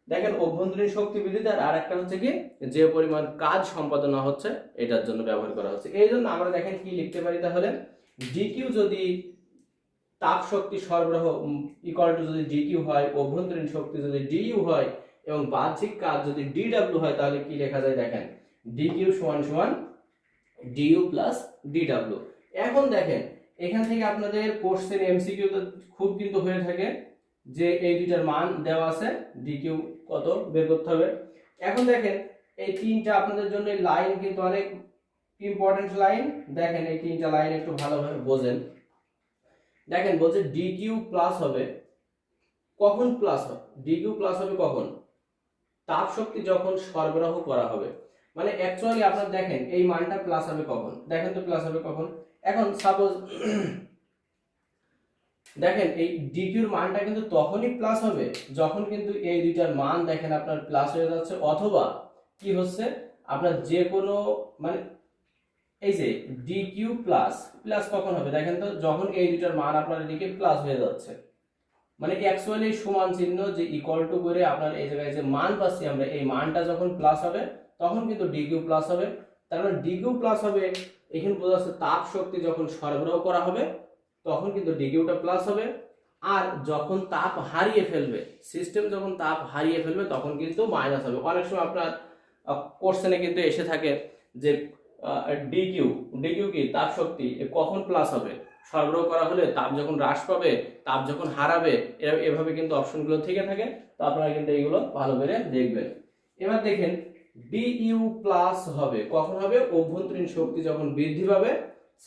দেখেন অভ্যন্তরীণ শক্তি বৃদ্ধি, আর একটা হচ্ছে কি, যে পরিমাণ কাজ সম্পাদন হচ্ছে এটার জন্য ব্যবহার করা হচ্ছে। এই জন্য আমরা দেখেন কি লিখতে পারি, তাহলে ডিকিউ যদি তাপ শক্তি সরবরাহ ইকুয়াল টু যদি ডিকিউ হয়, অভ্যন্তরীণ শক্তি যদি ডিইউ হয়, এবং বাহ্যিক কাজ যদি ডিডব্লিউ হয়, তাহলে কি লেখা যায় দেখেন, ডিকিউ সমান সমান ডিইউ প্লাস ডিডব্লিউ। এখন দেখেন এখান থেকে আপনাদের কোশ্চেন এমসিকিউ তো খুব কিন্তু হয়ে থাকে, যে এই দুইটার মান দেওয়া আছে, ডিকিউ কত বের করতে হবে। এখন দেখেন এই তিনটা আপনাদের জন্য লাইন কিন্তু অনেক ইম্পর্টেন্ট লাইন। দেখেন এই তিনটা লাইন একটু ভালোভাবে বোঝেন। দেখেন বলছে ডিকিউ প্লাস হবে কখন, প্লাস হবে ডিকিউ প্লাস হবে কখন, তাপ শক্তি যখন সরবরাহ করা হবে। মানে অ্যাকচুয়ালি আপনারা দেখেন এই মানটা প্লাস হবে কখন, দেখেন তো প্লাস হবে কখন। এখন সাপোজ দেখেন এই ডিকিউর মানটা কিন্তু তখনই প্লাস হবে যখন কিন্তু এই দুইটার মান দেখেন আপনার প্লাস হয়ে যাচ্ছে, অথবা কি হচ্ছে আপনার যে কোনো, মানে এই যে ডিকিউ প্লাস প্লাস কখন হবে দেখেন তো, যখন এই দুইটার মান আপনার এদিকে প্লাস হয়ে যাচ্ছে, মানে অ্যাকচুয়ালি সমান চিহ্ন যে ইকুয়াল টু করে আপনার এই জায়গায় যে মান পাচ্ছি আমরা, এই মানটা যখন প্লাস হবে তখন কিন্তু ডিকিউ প্লাস হবে। তার মানে ডিকিউ প্লাস হবে, এখানে বোঝা যাচ্ছে তাপ শক্তি যখন সরবরাহ করা হবে তখন কিন্তু ডিকিউটা প্লাস হবে। আর যখন তাপ হারিয়ে ফেলবে, সিস্টেম যখন তাপ হারিয়ে ফেলবে তখন কিন্তু মাইনাস হবে। অনেক সময় আপনার কোশ্চেনে কিন্তু এসে থাকে যে ডিকিউ ডিকিউ কি তাপ শক্তি কখন প্লাস হবে, সরবরাহ করা হলে তাপ যখন হ্রাস পাবে, তাপ যখন হারাবে, এভাবে কিন্তু অপশনগুলো থেকে থাকে। তো আপনারা কিন্তু এইগুলো ভালো করে দেখবেন। এবার দেখেন ডিইউ প্লাস হবে কখন হবে, অভ্যন্তরীণ শক্তি যখন বৃদ্ধি পাবে।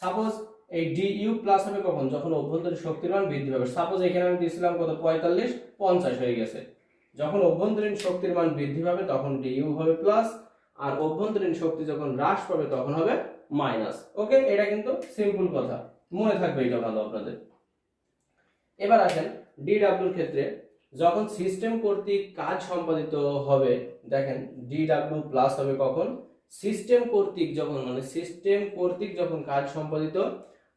সাপোজ এই ডিইউ প্লাস হবে কখন, যখন অভ্যন্তরীণ শক্তির মান বৃদ্ধি পাবে। সাপোজ এখানে আমি দিয়েছিলাম কত, 45, 50 হয়ে গেছে। যখন অভ্যন্তরীণ শক্তির মান বৃদ্ধি পাবে তখন ডিইউ হবে প্লাস, আর অভ্যন্তরীণ শক্তি যখন হ্রাস পাবে তখন হবে মাইনাস। ওকে, এটা কিন্তু সিম্পল কথা, মনে থাকবে এটা ভালো আপনাদের। এবার আসেন ডিডব্লিউর ক্ষেত্রে, যখন সিস্টেম কর্তৃক কাজ সম্পাদিত হবে, দেখেন ডিডব্লিউ প্লাস হবে কখন, সিস্টেম কর্তৃক যখন, মানে সিস্টেম কর্তৃক যখন কাজ সম্পাদিত,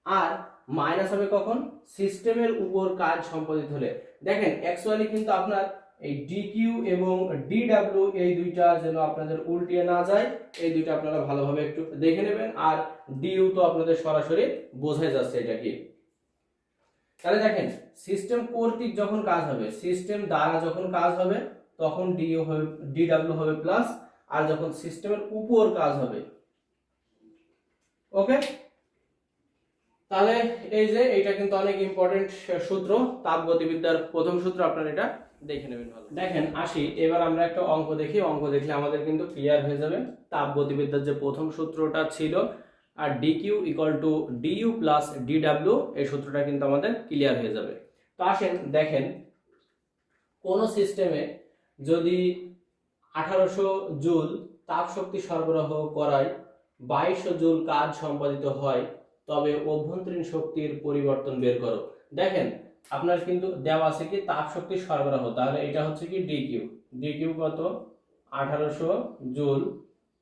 আর মাইনাস হবে কখন, সিস্টেমের উপর কাজ সম্পাদিত হলে। দেখেন অ্যাকচুয়ালি কিন্তু আপনার এই ডিকিউ এবং ডিডব্লিউ এই দুইটা যেন আপনাদের উল্টিয়ে না যায়, এই দুইটা আপনারা ভালোভাবে একটু দেখে নেবেন। আর ডিইউ তো আপনাদের সরাসরি বোঝাই যাচ্ছে এটা কি। তাহলে দেখেন সিস্টেম কর্তৃক যখন কাজ হবে, সিস্টেম দ্বারা যখন কাজ হবে তখন ডিইউ হবে, ডিডব্লিউ হবে প্লাস, আর যখন সিস্টেমের উপর কাজ হবে। ওকে, তাহলে এই যে এটা কিন্তু অনেক ইম্পর্টেন্ট সূত্র, তাপগতিবিদ্যার প্রথম সূত্র, আপনারা এটা দেখে নেবেন ভালো। দেখেন আসি এবার আমরা একটা অঙ্ক দেখি, অঙ্ক দেখলে আমাদের কিন্তু ক্লিয়ার হয়ে যাবে। তাপগতিবিদ্যার যে প্রথম সূত্রটা ছিল আর dQ equal to dU plus ডিডাব্লিউ, এই সূত্রটা কিন্তু আমাদের ক্লিয়ার হয়ে যাবে। তো আসেন দেখেন, কোন সিস্টেমে যদি 1800 জুল তাপ শক্তি সরবরাহ করায় 2200 জুল কাজ সম্পাদিত হয়, তবে অভ্যন্তরীণ শক্তির পরিবর্তন বের করো। দেখেন আপনার কিন্তু দেওয়া আছে কি তাপ শক্তি সরবরাহ, তাহলে এটা হচ্ছে কি ডিকিউ, ডিকিউ কত 1800 জুল,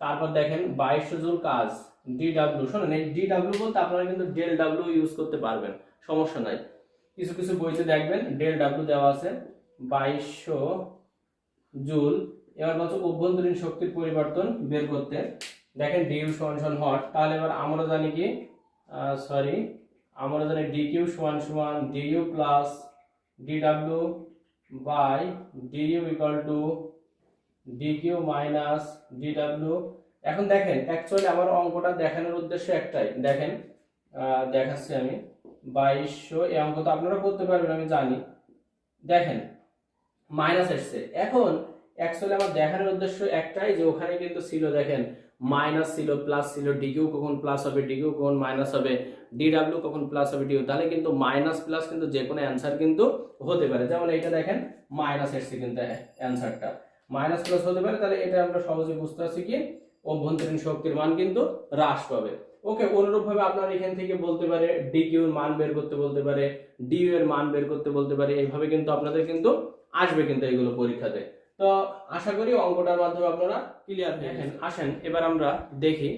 তারপর দেখেন 2200 জুল কাজ, ডিডাব্লিউ, শোনেন এই ডিডাব্লিউ বলতে আপনারা কিন্তু ডেল ডাব্লিউ ইউজ করতে পারবেন, সমস্যা নাই, কিছু কিছু বইতে দেখবেন ডেল ডাব্লিউ দেওয়া আছে 2200 জুল। এবার বলছে অভ্যন্তরীণ শক্তির পরিবর্তন বের করতে, দেখেন ডিইউ সমান সমান হট, তাহলে এবার আমরা জানি কি আমরা জানি ডিকিউ সমান সমান DU plus DW by DU equal to DQ minus DW. এখন দেখেন অ্যাকচুয়ালি আমার অঙ্কটা দেখানোর উদ্দেশ্য একটাই, দেখেন দেখাচ্ছি আমি 2200, এই অঙ্ক তো আপনারা করতে পারবেন আমি জানি, দেখেন মাইনাস এসছে। এখন অ্যাকচুয়ালি আমার দেখানোর উদ্দেশ্য একটাই যে ওখানে কিন্তু ছিল, দেখেন মাইনাস ছিল প্লাস ছিল, ডিকিউ কখন প্লাস হবে, ডিকিউ কখন মাইনাস হবে, ডিডাব্লিউ কখন প্লাস হবে ডিউ, তাহলে কিন্তু মাইনাস প্লাস কিন্তু যে কোনো অ্যান্সার কিন্তু হতে পারে। যেমন এইটা দেখেন মাইনাস এসছে কিন্তু অ্যান্সারটা মাইনাস প্লাস হতে পারে, তাহলে এটা আমরা সহজে বুঝতে পারছি কি অভ্যন্তরীণ শক্তির মান কিন্তু হ্রাস পাবে। ওকে, অনুরূপ ভাবে আপনারা এখান থেকে বলতে পারে ডিকিউ এর মান বের করতে বলতে পারে, ডিইউ এর মান বের করতে বলতে পারে, এইভাবে কিন্তু আপনাদের কিন্তু আসবে কিন্তু এগুলো পরীক্ষাতে। তো আশা করি অঙ্কটার মাধ্যমে আপনারা ক্লিয়ার দেখেন। আসেন এবার আমরা দেখি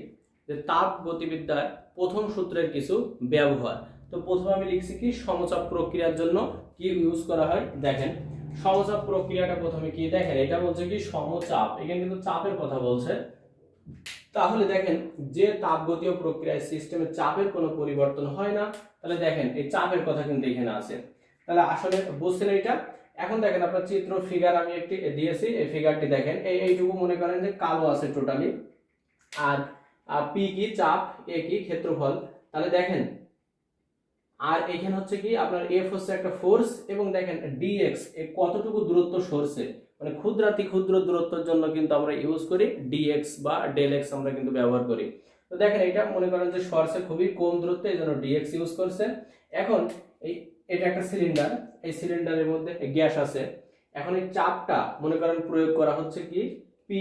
যে তাপ গতিবিদ্যার প্রথম সূত্রের কিছু ব্যবহার। তো প্রথমে আমি লিখছি কি সমচাপ প্রক্রিয়ার জন্য কি ইউজ করা হয়। দেখেন সমচাপ প্রক্রিয়াটা প্রথমে কি, দেখেন এটা বলছে কি সমচাপ, এখানে কিন্তু চাপের কথা বলছে। তাহলে দেখেন যে তাপগতীয় প্রক্রিয়ায় সিস্টেমের চাপের কোনো পরিবর্তন হয় না, তাহলে দেখেন এই চাপের কথা কিন্তু এখানে আছে, তাহলে আসলে বুঝছেন এটা। এখন দেখেন আপনার চিত্র ফিগার আমি একটি দিয়েছি, এই ফিগারটি দেখেন এইটুকু মনে করেন যে কালো আছে টোটালি, আর পি কি চাপ, এ কি ক্ষেত্রফল, তাহলে দেখেন আর এখানে হচ্ছে কি আপনার এফ হচ্ছে একটা ফোর্স, এবং দেখেন ডিএক্স কতটুকু দূরত্ব সরছে, মানে ক্ষুদ্রাতি ক্ষুদ্র দূরত্বের জন্য কিন্তু আমরা ইউজ করি ডিএক্স বা ডেল এক্স আমরা কিন্তু ব্যবহার করি। তো দেখেন এটা মনে করেন যে সরছে খুবই কম দূরত্বে, এই জন্য ডিএক্স ইউজ করছে। এখন এটা একটা সিলিন্ডার, এই সিলিন্ডারের মধ্যে গ্যাস আছে, এখন এই চাপটা মনে করেন প্রয়োগ করা হচ্ছে কি পি,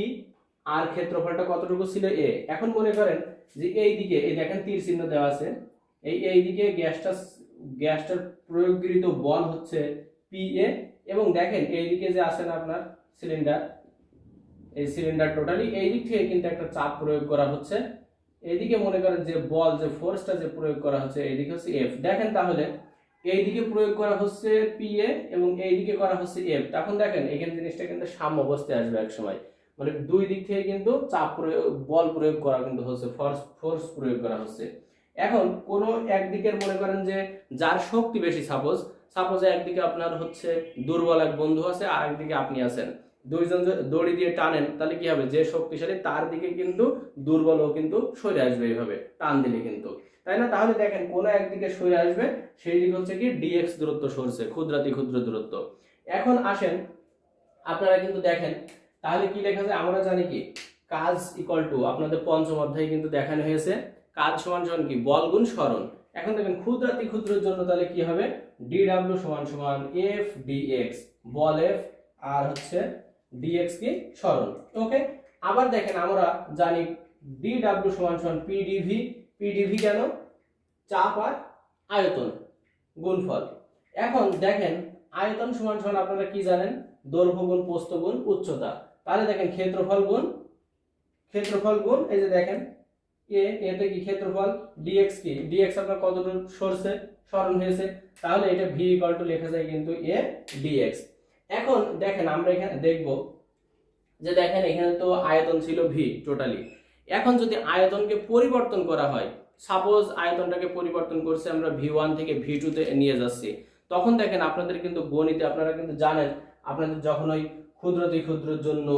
আর ক্ষেত্রফলটা কতটুকু ছিল এ। এখন মনে করেন যে এই দিকে এই দেখেন তীর চিহ্ন দেওয়া আছে, এই দিকে গ্যাসটার প্রয়োগকৃত বল হচ্ছে পি এ, এবং দেখেন এই দিকে যে আছে না আপনার সিলিন্ডার, এই সিলিন্ডার টোটালি এই দিক থেকে কিন্তু একটা চাপ প্রয়োগ করা হচ্ছে, এইদিকে মনে করেন যে বল যে ফোর্সটা যে প্রয়োগ করা হচ্ছে এইদিকে হচ্ছে এফ। দেখেন তাহলে এইদিকে প্রয়োগ করা হচ্ছে পি এ এবং এইদিকে করা হচ্ছে এফ, তখন দেখেন এখানে জিনিসটা কিন্তু সাম্য অবস্থায় আসবে এক সময়, মানে দুই দিক থেকে কিন্তু চাপ প্রয়োগ বল প্রয়োগ করা কিন্তু হচ্ছে, ফোর্স প্রয়োগ করা হচ্ছে। এখন কোনো একদিকের মনে করেন যে যার শক্তি বেশি, সাপোজ একদিকে আপনার হচ্ছে দুর্বল এক বন্ধু আছে আর একদিকে আপনি আছেন, দুইজন দড়ি দিয়ে টানেন, তাহলে কি হবে যে শক্তিশালী তার দিকে কিন্তু দুর্বলও কিন্তু সরে আসবে এইভাবে টান দিলে কিন্তু, তাই না? তাহলে দেখেন কোন একদিকে সরে আসবে সেই দিক হচ্ছে কি ডিএক্স দূরত্ব সরছে, ক্ষুদ্রাতি ক্ষুদ্র দূরত্ব। এখন আসেন আপনারা কিন্তু দেখেন তাহলে কি লেখা যায়, আমরা জানি কি কাজ ইকুয়াল টু, আপনাদের পঞ্চম অধ্যায়ে কিন্তু দেখানো হয়েছে কাজ সমান সমান কি বল গুণ সরণ। এখন দেখেন ক্ষুদ্রাতি ক্ষুদ্রের জন্য তাহলে কি হবে, ডিডাব্লিউ সমান সমান এফ ডিএক্স, বল এফ আর হচ্ছে ডিএক্স কি সরণ। ওকে, আবার দেখেন আমরা জানি ডিডাব্লিউ সমান সমান পিডিভি, পিডিভি কেন, চাপ আর আয়তন গুণফল। এখন দেখেন আয়তন সমান সমান আপনারা কি জানেন, দৈর্ঘ্য গুণ প্রস্থ গুণ উচ্চতা, তাহলে দেখেন ক্ষেত্রফল গুণ এই যে দেখেন এতে কি ক্ষেত্রফল, ডিএক্স কি, ডিএক্স আপনার কতটুকু সরছে সরণ হয়েছে, তাহলে এটা ভি ইকুয়াল টু লেখা যায় কিন্তু এ ডিএক্স। এখন দেখেন আমরা এখানে দেখব যে দেখেন এখানে তো আয়তন ছিল ভি টোটালি, এখন যদি আয়তনকে পরিবর্তন করা হয়, সাপোজ আয়তনটাকে পরিবর্তন করছে আমরা ভি1 থেকে ভি2 তে নিয়ে যাচ্ছি, তখন দেখেন আপনাদের কিন্তু গণিতে আপনারা কিন্তু জানেন, আপনাদের যখন ওই ক্ষুদ্রাতি ক্ষুদ্রের জন্য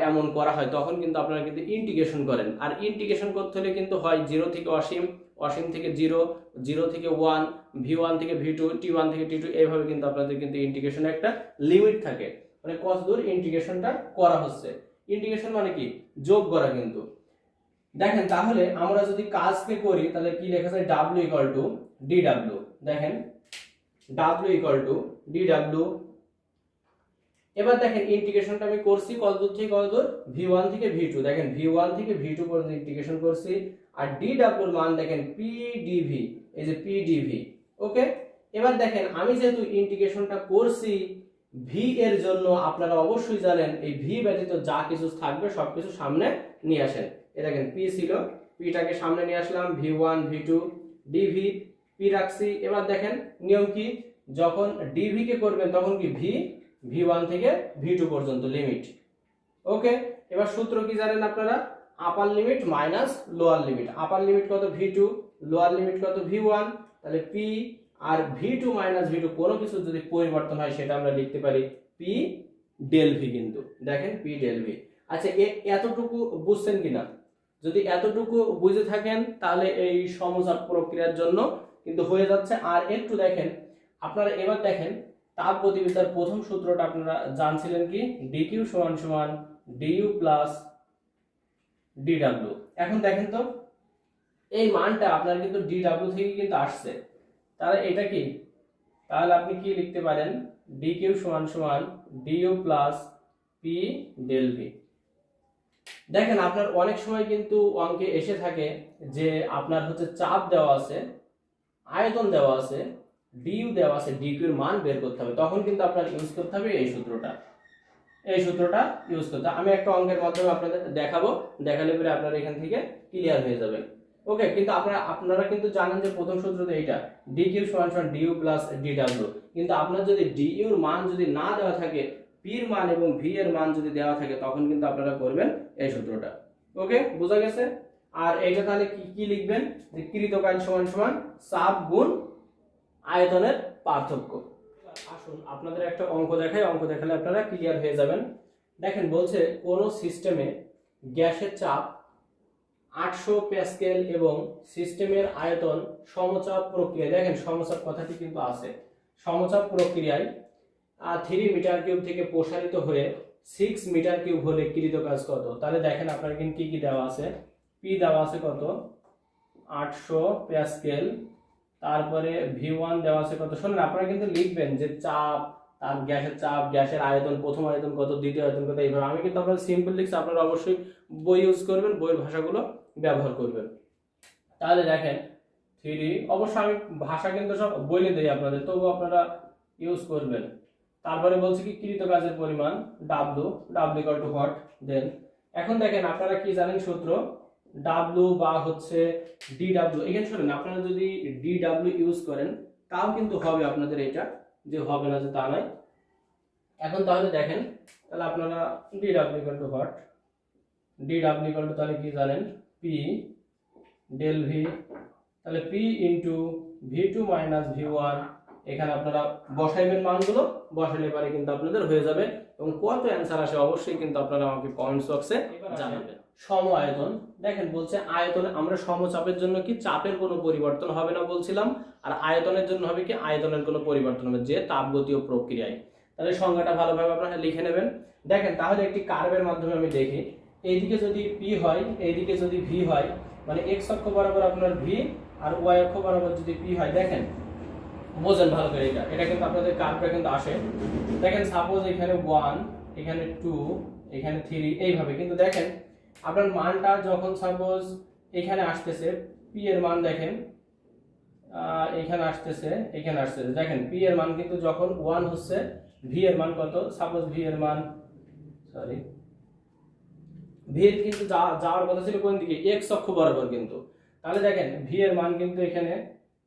এমন করা হয় তখন কিন্তু আপনারা কিন্তু ইন্টিগ্রেশন করেন, আর ইন্টিগ্রেশন করতে হলে কিন্তু হয় 0 থেকে অসীম, অসীম থেকে 0, 0 থেকে 1, ভি1 থেকে ভি2, টি1 থেকে টি2, এইভাবে কিন্তু আপনাদের কিন্তু ইন্টিগ্রেশনের একটা লিমিট থাকে, মানে কত দূর ইন্টিগ্রেশনটা করা হচ্ছে। ইন্টিগ্রেশন মানে কি যোগ করা, কিন্তু দেখেন তাহলে আমরা যদি কাজকে করি তাহলে কি লেখা যায় W ইকুয়াল টু DW। দেখেন W ইকুয়াল টু DW। এবার দেখেন ইন্টিগ্রেশনটা আমি করছি কতদূর থেকে কতদূর, V1 থেকে V2। দেখেন V1 থেকে V2 পর্যন্ত ইন্টিগ্রেশন করছি। আর DW এর মান দেখেন PdV, এই যে PdV। ওকে, এবার দেখেন আমি যেহেতু ইন্টিগ্রেশনটা করছি V এর জন্য, আপনারা অবশ্যই জানেন এই V ব্যতীত যা কিছু থাকবে সবকিছু সামনে নিয়ে আসেন। এই দেখেন P ছিল, Pটাকে সামনে নিয়ে আসলাম, V1 V2 dV P রাখছি। এবার দেখেন নিয়ম কি, যখন dV কে করবেন তখন কি V1 থেকে V2 পর্যন্ত লিমিট। ওকে, এবার সূত্র কি জানেন আপনারা, আপার লিমিট মাইনাস লোয়ার লিমিট। আপার লিমিট কত V2, লোয়ার লিমিট কত V1। তাহলে P আর V2 মাইনাস V2 কোনো কিছু যদি পরিবর্তন হয় সেটা আমরা লিখতে পারি P ডেল V। কিন্তু দেখেন P ডেল V। আচ্ছা এতটুকু বুঝছেন কিনা? যদি এতটুকু বুঝে থাকেন তাহলে এই সমচাপ প্রক্রিয়ার জন্য কিন্তু হয়ে যাচ্ছে। আর একটু দেখেন আপনারা, এবার দেখেন তাপগতিবিদ্যার প্রথম সূত্রটা আপনারা জানছিলেন কি, dq সমান সমান du প্লাস dw। এখন দেখেন তো এই মানটা আপনার কিন্তু dw থেকে কিন্তু আসছে, তাহলে এটা কি, তাহলে আপনি কি লিখতে পারেন dq সমান সমান du plus p del v। দেখেন আপনার অনেক সময় কিন্তু অঙ্কে এসে থাকে যে আপনার হচ্ছে চাপ দেওয়া আছে, আয়তন দেওয়া আছে, ডিউ দেওয়া আছে, ডিকিউ এর মান বের করতে হবে, তখন কিন্তু আপনার ইউজ করতে হবে এই সূত্রটা। এই সূত্রটা ইউজ করতে আমি একটা অঙ্কের মাধ্যমে আপনাদের দেখাবো, দেখালে পরে আপনারা এখান থেকে ক্লিয়ার হয়ে যাবেন। ওকে, কিন্তু আপনারা কিন্তু জানেন যে প্রথম সূত্রটা এইটা, ডিকিউ সমান সমান ডিউ প্লাস ডিডব্লিউ। কিন্তু আপনার যদি ডিইউ এর মান যদি না দেওয়া থাকে, পি এর মান এবং ভি এর মান যদি দেওয়া থাকে, তখন কিন্তু আপনারা করবেন এই সূত্রটা। ওকে, বোঝা গেছে? আর এইটা তাহলে কি লিখবেন, যে কৃতকাজ সমান সমান চাপ গুণ আয়তনের পার্থক্য। আসুন আপনাদের একটা অঙ্ক দেখাই, অঙ্ক দেখালে আপনারা ক্লিয়ার হয়ে যাবেন। দেখেন বলছে কোন সিস্টেমে গ্যাসের চাপ 800 প্যাসকেল এবং সিস্টেমের আয়তন সমচাপ প্রক্রিয়ায়, দেখেন সমচাপ কথাটি কিন্তু আছে, সমচাপ প্রক্রিয়ায় 3 মিটার কিউব থেকে প্রসারিত হয়ে 6 মিটার কিউব হলে কৃত কাজ কত। তাহলে দেখেন আপনার কিন্তু কি দেওয়া আছে, পি দেওয়া আছে কত 800 প্যাসকেল, তারপরে V1 দেওয়া আছে কত। শুনুন আপনারা কিন্তু লিখবেন যে চাপ, তার গ্যাসের চাপ, গ্যাসের আয়তন, প্রথম আয়তন কত, দ্বিতীয় আয়তন কত, এইভাবে। আমি কিন্তু আপনারা সিম্পল লিখছি, আপনারা অবশ্যই বই ইউজ করবেন, বইয়ের ভাষাগুলো ব্যবহার করবেন। তাহলে দেখেন 3, অবশ্য আমি ভাষা কিন্তু সব বলে দেই আপনাদের, তবুও আপনারা ইউজ করবেন। তারপরে বলছে কি কৃত কাজের পরিমাণ W ইকুয়াল টু হোয়াট দেন। এখন দেখেন আপনারা কি জানেন সূত্র, W বা হচ্ছে DW। এখানে শুনেন আপনারা যদি DW ইউজ করেন তাও কিন্তু হবে আপনাদের, এটা যে হবে না যে তা নয়। এখন তাহলে দেখেন, তাহলে আপনারা DW equal to what, DW equal to তাহলে কি জানেন P ডেল V। তাহলে P into V2 minus V1, এখানে আপনারা বসাইবেন মানগুলো, বসালে পারে কিন্তু আপনাদের হয়ে যাবে। এবং কত অ্যান্সার আসে অবশ্যই কিন্তু আপনারা আমাকে কমেন্টস বক্সে জানাবেন। সম আয়তন, দেখেন বলছে আয়তনে আমরা সমচাপের জন্য কি চাপের কোনো পরিবর্তন হবে না বলছিলাম, আর আয়তনের জন্য হবে কি আয়তনের কোনো পরিবর্তন হবে, যে তাপগতীয় প্রক্রিয়ায়। তাহলে সংজ্ঞাটা ভালোভাবে আপনারা লিখে নেবেন। দেখেন তাহলে একটি কার্ভের মাধ্যমে আমি দেখি, এইদিকে যদি পি হয়, এইদিকে যদি ভি হয়, মানে এক্স অক্ষ বরাবর আপনার ভি আর ওয়াই অক্ষ বরাবর যদি পি হয়, দেখেন বোঝেন ভালো করে, এটা কিন্তু আপনাদের কার্ভটা কিন্তু আসে। দেখেন সাপোজ এখানে 1, এখানে 2, এখানে 3, এইভাবে। কিন্তু দেখেন আপনার মানটা যখন সাপোজ এখানে আসতেছে, পি এর মান দেখেন এখানে আসতেছে, এখানে আসতেছে, দেখেন পি এর মান কিন্তু যখন 1 হচ্ছে, ভি এর মান কত, সাপোজ ভি এর মান, সরি ভি এর কিন্তু যাওয়ার কথা ছিল কোন দিকে, এক্স অক্ষ বরাবর কিন্তু। তাহলে দেখেন ভি এর মান কিন্তু এখানে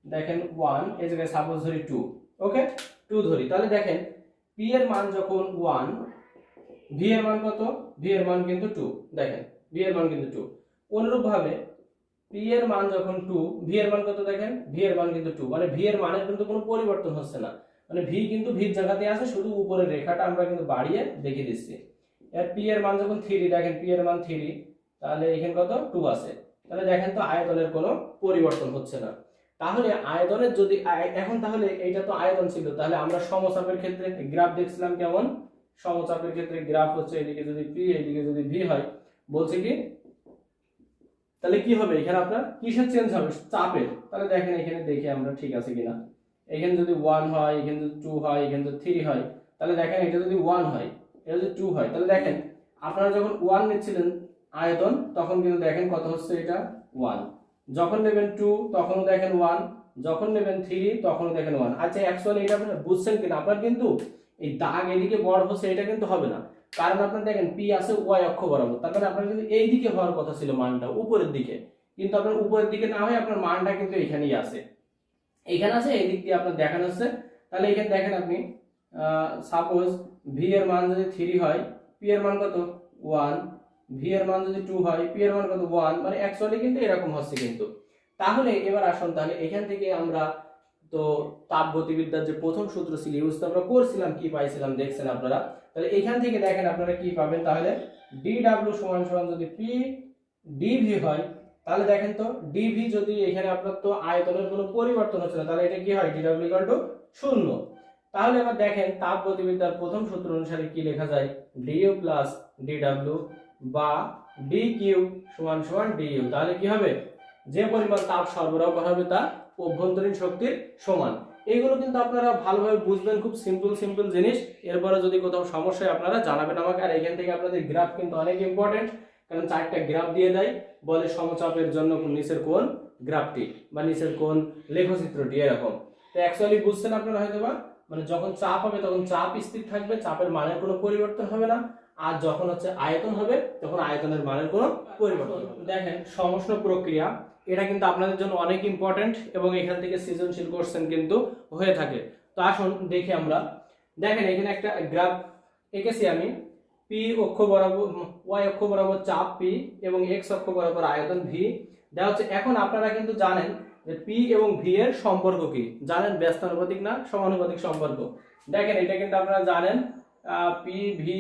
দেখেন 1, এই জায়গায় সাপোজ ধরি 2, ওকে 2 ধরি। তাহলে দেখেন পি এর মান যখন 1, ভি এর মান কত, ভি এর মান কিন্তু 2, দেখেন ভি এর মান কিন্তু 2। অনুরূপ ভাবে পি এর মান যখন 2, ভি এর মান কত, দেখেন ভি এর মান কিন্তু 2, মানে ভি এর মানের কিন্তু কোনো পরিবর্তন হচ্ছে না, মানে ভি কিন্তু ভির জায়গাতে আছে, শুধু উপরের রেখাটা আমরা কিন্তু বাড়িয়ে দেখিয়ে দিচ্ছি। এর পি এর মান যখন 3, দেখেন পি এর মান 3, তাহলে এখানে কত 2 আছে। তাহলে দেখেন তো আয়তনের কোনো পরিবর্তন হচ্ছে না। তাহলে আয়তনের যদি এখন, তাহলে এইটা তো আয়তন ছিল, তাহলে আমরা সমচাপের ক্ষেত্রে গ্রাফ দেখছিলাম কেমন, সমচাপের ক্ষেত্রে গ্রাফ হচ্ছে এদিকে যদি পি, এইদিকে যদি ভি হয়, বলছে কি তাহলে কি হবে এখানে আপনার কিসের চেঞ্জ হবে, চাপের। তাহলে দেখেন এখানে দেখি আমরা ঠিক আছে কিনা, এখানে যদি 1 হয়, এখানে যদি 2 হয়, এখানে যদি 3 হয়, তাহলে দেখেন এটা যদি 1 হয়, এটা যদি 2 হয়, তাহলে দেখেন আপনারা যখন 1 নিচ্ছিলেন আয়তন তখন কিন্তু দেখেন কত হচ্ছে, এটা 1। যখন নেবেন 2 তখনও দেখেন 1, যখন নেবেন 3 তখনও দেখেন 1। আচ্ছা অ্যাকচুয়ালি এটা আপনারা বুঝছেন কিনা, আপনার কিন্তু এই দাগ এদিকে বড় হচ্ছে এটা কিন্তু হবে না, কারণ আপনার দেখেন পি আছে ওয়াই অক্ষ বরাবর, তার মানে আপনার কিন্তু এই দিকে হওয়ার কথা ছিল মানটা, উপরের দিকে, কিন্তু আপনার উপরের দিকে না হয় আপনার মানটা কিন্তু এখানেই আছে, এইখানে আছে, এই দিক দিয়ে আপনার দেখানো হচ্ছে। তাহলে এখানে দেখেন আপনি সাপোজ ভি এর মান যদি 3 হয়, পি এর মান কত 1, ভি এর মান যদি 2 হয়, পি এর মান কত 1, মানে অ্যাকচুয়ালি কিন্তু এরকম হচ্ছে কিন্তু। তাহলে এবার আসুন, তাহলে এখান থেকে আমরা তো তাপগতিবিদ্যার যে প্রথম সূত্র ছিল ইউজ তো আমরা করছিলাম, কি পাইছিলাম দেখছেন আপনারা। তাহলে এখান থেকে দেখেন আপনারা কি পাবেন, তাহলে dw সমান সমান যদি p dv হয়, তাহলে দেখেন তো dv যদি এখানে আপনার তো আয়তনের কোনো পরিবর্তন হচ্ছে না, তাহলে এটা কি হয় dw = 0। তাহলে এবার দেখেন তাপগতিবিদ্যার প্রথম সূত্র অনুসারে কি লেখা যায়, du + dw বা dq সমান সমান du। তাহলে কি হবে, যে পরিমাণ তাপ সরবরাহ করা হবে তা অভ্যন্তরীণ শক্তির সমান। এইগুলো কিন্তু আপনারা ভালোভাবে বুঝবেন, খুব সিম্পল জিনিস। এরপরে যদি কোথাও সমস্যা হয় আপনারা জানাবেন আমাকে। আর এখান থেকে আপনাদের গ্রাফ কিন্তু অনেক ইম্পর্টেন্ট, কারণ 4টা গ্রাফ দিয়ে দেয়, বলে সমচাপের জন্য নিচের কোণ গ্রাফটি বা নিচের কোণ লেখচিত্রটি এরকম। তো অ্যাকচুয়ালি বুঝছেন আপনারা হয়তো বা, মানে যখন চাপ হবে তখন চাপ স্থির থাকবে, চাপের মানের কোনো পরিবর্তন হবে না, আর যখন হচ্ছে আয়তন হবে তখন আয়তনের মানের কোনো পরিবর্তন হবে। দেখেন সমষ্ণ প্রক্রিয়া, এটা কিন্তু আপনাদের জন্য অনেক ইম্পর্টেন্ট এবং এখান থেকে সৃজনশীল কোশ্চেন কিন্তু হয়ে থাকে। তো আসুন দেখি আমরা। দেখেন এখানে একটা গ্রাফ এঁকেছি আমি, পি অক্ষ বরাবর ওয়াই অক্ষ বরাবর চাপ পি এবং এক্স অক্ষ বরাবর আয়তন ভি দেওয়া হচ্ছে। এখন আপনারা কিন্তু জানেন যে পি এবং ভি এর সম্পর্ক কি, জানেন ব্যস্তানুপাতিক না সমানুপাতিক সম্পর্ক। দেখেন এটা কিন্তু আপনারা জানেন, পি ভি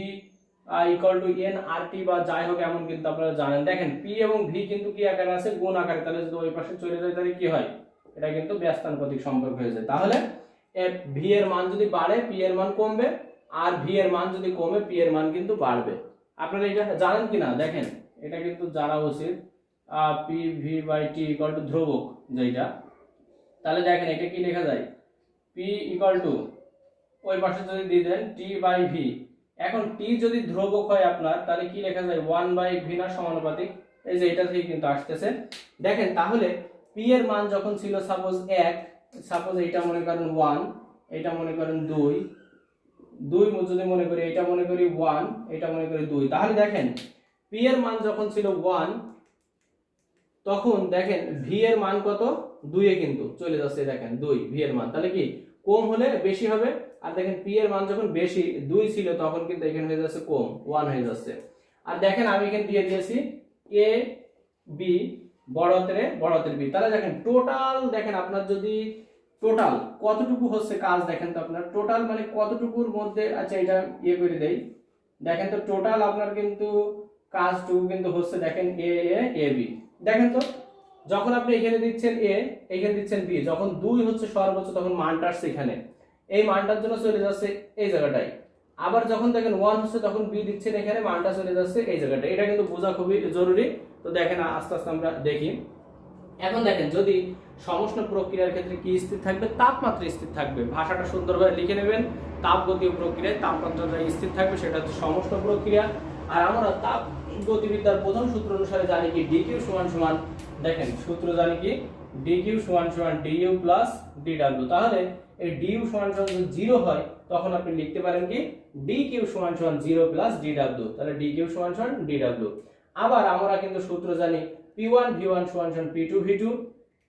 = এন আর টি বা যাই হোক এমন কিন্তু আপনারা জানেন। দেখেন পি এবং ভি কিন্তু কি আকারে আছে, গুণ আকারে, তাহলে যদি ওই পাশে চলে যায় তাহলে কি হয়, এটা কিন্তু ব্যস্তানুপাতিক সম্পর্ক হয়ে যায়। তাহলে ভি এর মান যদি বাড়ে পি এর মান কমবে, আর ভি এর মান যদি কমে পি এর মান কিন্তু বাড়বে। আপনারা এটা জানেন কিনা দেখেন, এটা কিন্তু জানা উচিত, পি ভি বাই টি = ধ্রুবক যেটা। তাহলে দেখেন এটা কি লেখা যায়, পি = ওই পাশে যদি দিয়ে দেন টি বাই ভি। এখন টি যদি ধ্রুবক হয় আপনার, তাহলে কি লেখা যায় 1/v না সমানুপাতিক, এই যে এটা থেকে কিন্তু আসতেছে। দেখেন তাহলে পি এর মান যখন ছিল সাপোজ 1, সাপোজ এটা মনে করেন 1, এটা মনে করেন 2 যদি মনে করি, এটা মনে করি 1, এটা মনে করি 2, তাহলে দেখেন পি এর মান যখন ছিল 1 তখন দেখেন ভি এর মান কত 2 এ কিন্তু চলে যাচ্ছে, দেখেন 2 ভি এর মান, তাহলে কি কম হলে বেশি হবে। আর দেখেন পি এর মান যখন বেশি 2 ছিল তখন কিন্তু এখানে হয়ে যাচ্ছে কম 1 হয়ে যাচ্ছে। আর দেখেন আমি এখানে দিয়ে দিয়েছি এ বি বড় হাতের বি। তাহলে দেখেন টোটাল, দেখেন আপনার যদি টোটাল কতটুকু হচ্ছে কাজ, দেখেন তো আপনার টোটাল মানে কতটুকুর মধ্যে, আচ্ছা এটা ইয়ে করে দেই, দেখেন তো টোটাল আপনার কিন্তু কাজটুকু কিন্তু হচ্ছে, দেখেন এ এ বি। দেখেন তো যখন আপনি এখানে দিচ্ছেন এ, এখানে দিচ্ছেন বি, যখন 2 হচ্ছে সর্বোচ্চ তখন মানটা আসছে এখানে, এই মানটার জন্য চলে যাচ্ছে এই জায়গাটায়। আবার যখন দেখেন 1 হচ্ছে তখন বি দিচ্ছেন এখানে, মানটা চলে যাচ্ছে এই জায়গাটায়। এটা কিন্তু বোঝা খুবই জরুরি। তো দেখেন আস্তে আস্তে আমরা দেখি। এখন দেখেন যদি সমষ্ণ প্রক্রিয়ার ক্ষেত্রে কি স্থির থাকবে, তাপমাত্রা স্থির থাকবে। ভাষাটা সুন্দরভাবে লিখে নেবেন, তাপগতীয় প্রক্রিয়ায় তাপমাত্রাটা স্থির থাকবে, সেটা হচ্ছে সমষ্ণ প্রক্রিয়া। আর আমরা তাপ গতিবিদ্যার প্রথম সূত্র অনুসারে জানি কি ডিকিউ সমান সমান, দেখেন সূত্র জানি কি ডিকিউ সমান সমান ডিইউ প্লাস ডিডব্লিউ। তাহলে এই ডিইউ সমান সমান যদি 0 হয় তখন আপনি লিখতে পারেন কি ডিকিউ সমান সমান 0 প্লাস ডিডব্লিউ। তাহলে ডিকিউ সমান সমান ডিডব্লিউ। আবার আমরা কিন্তু সূত্র জানি P1 V1 সমান সমান P2 V2,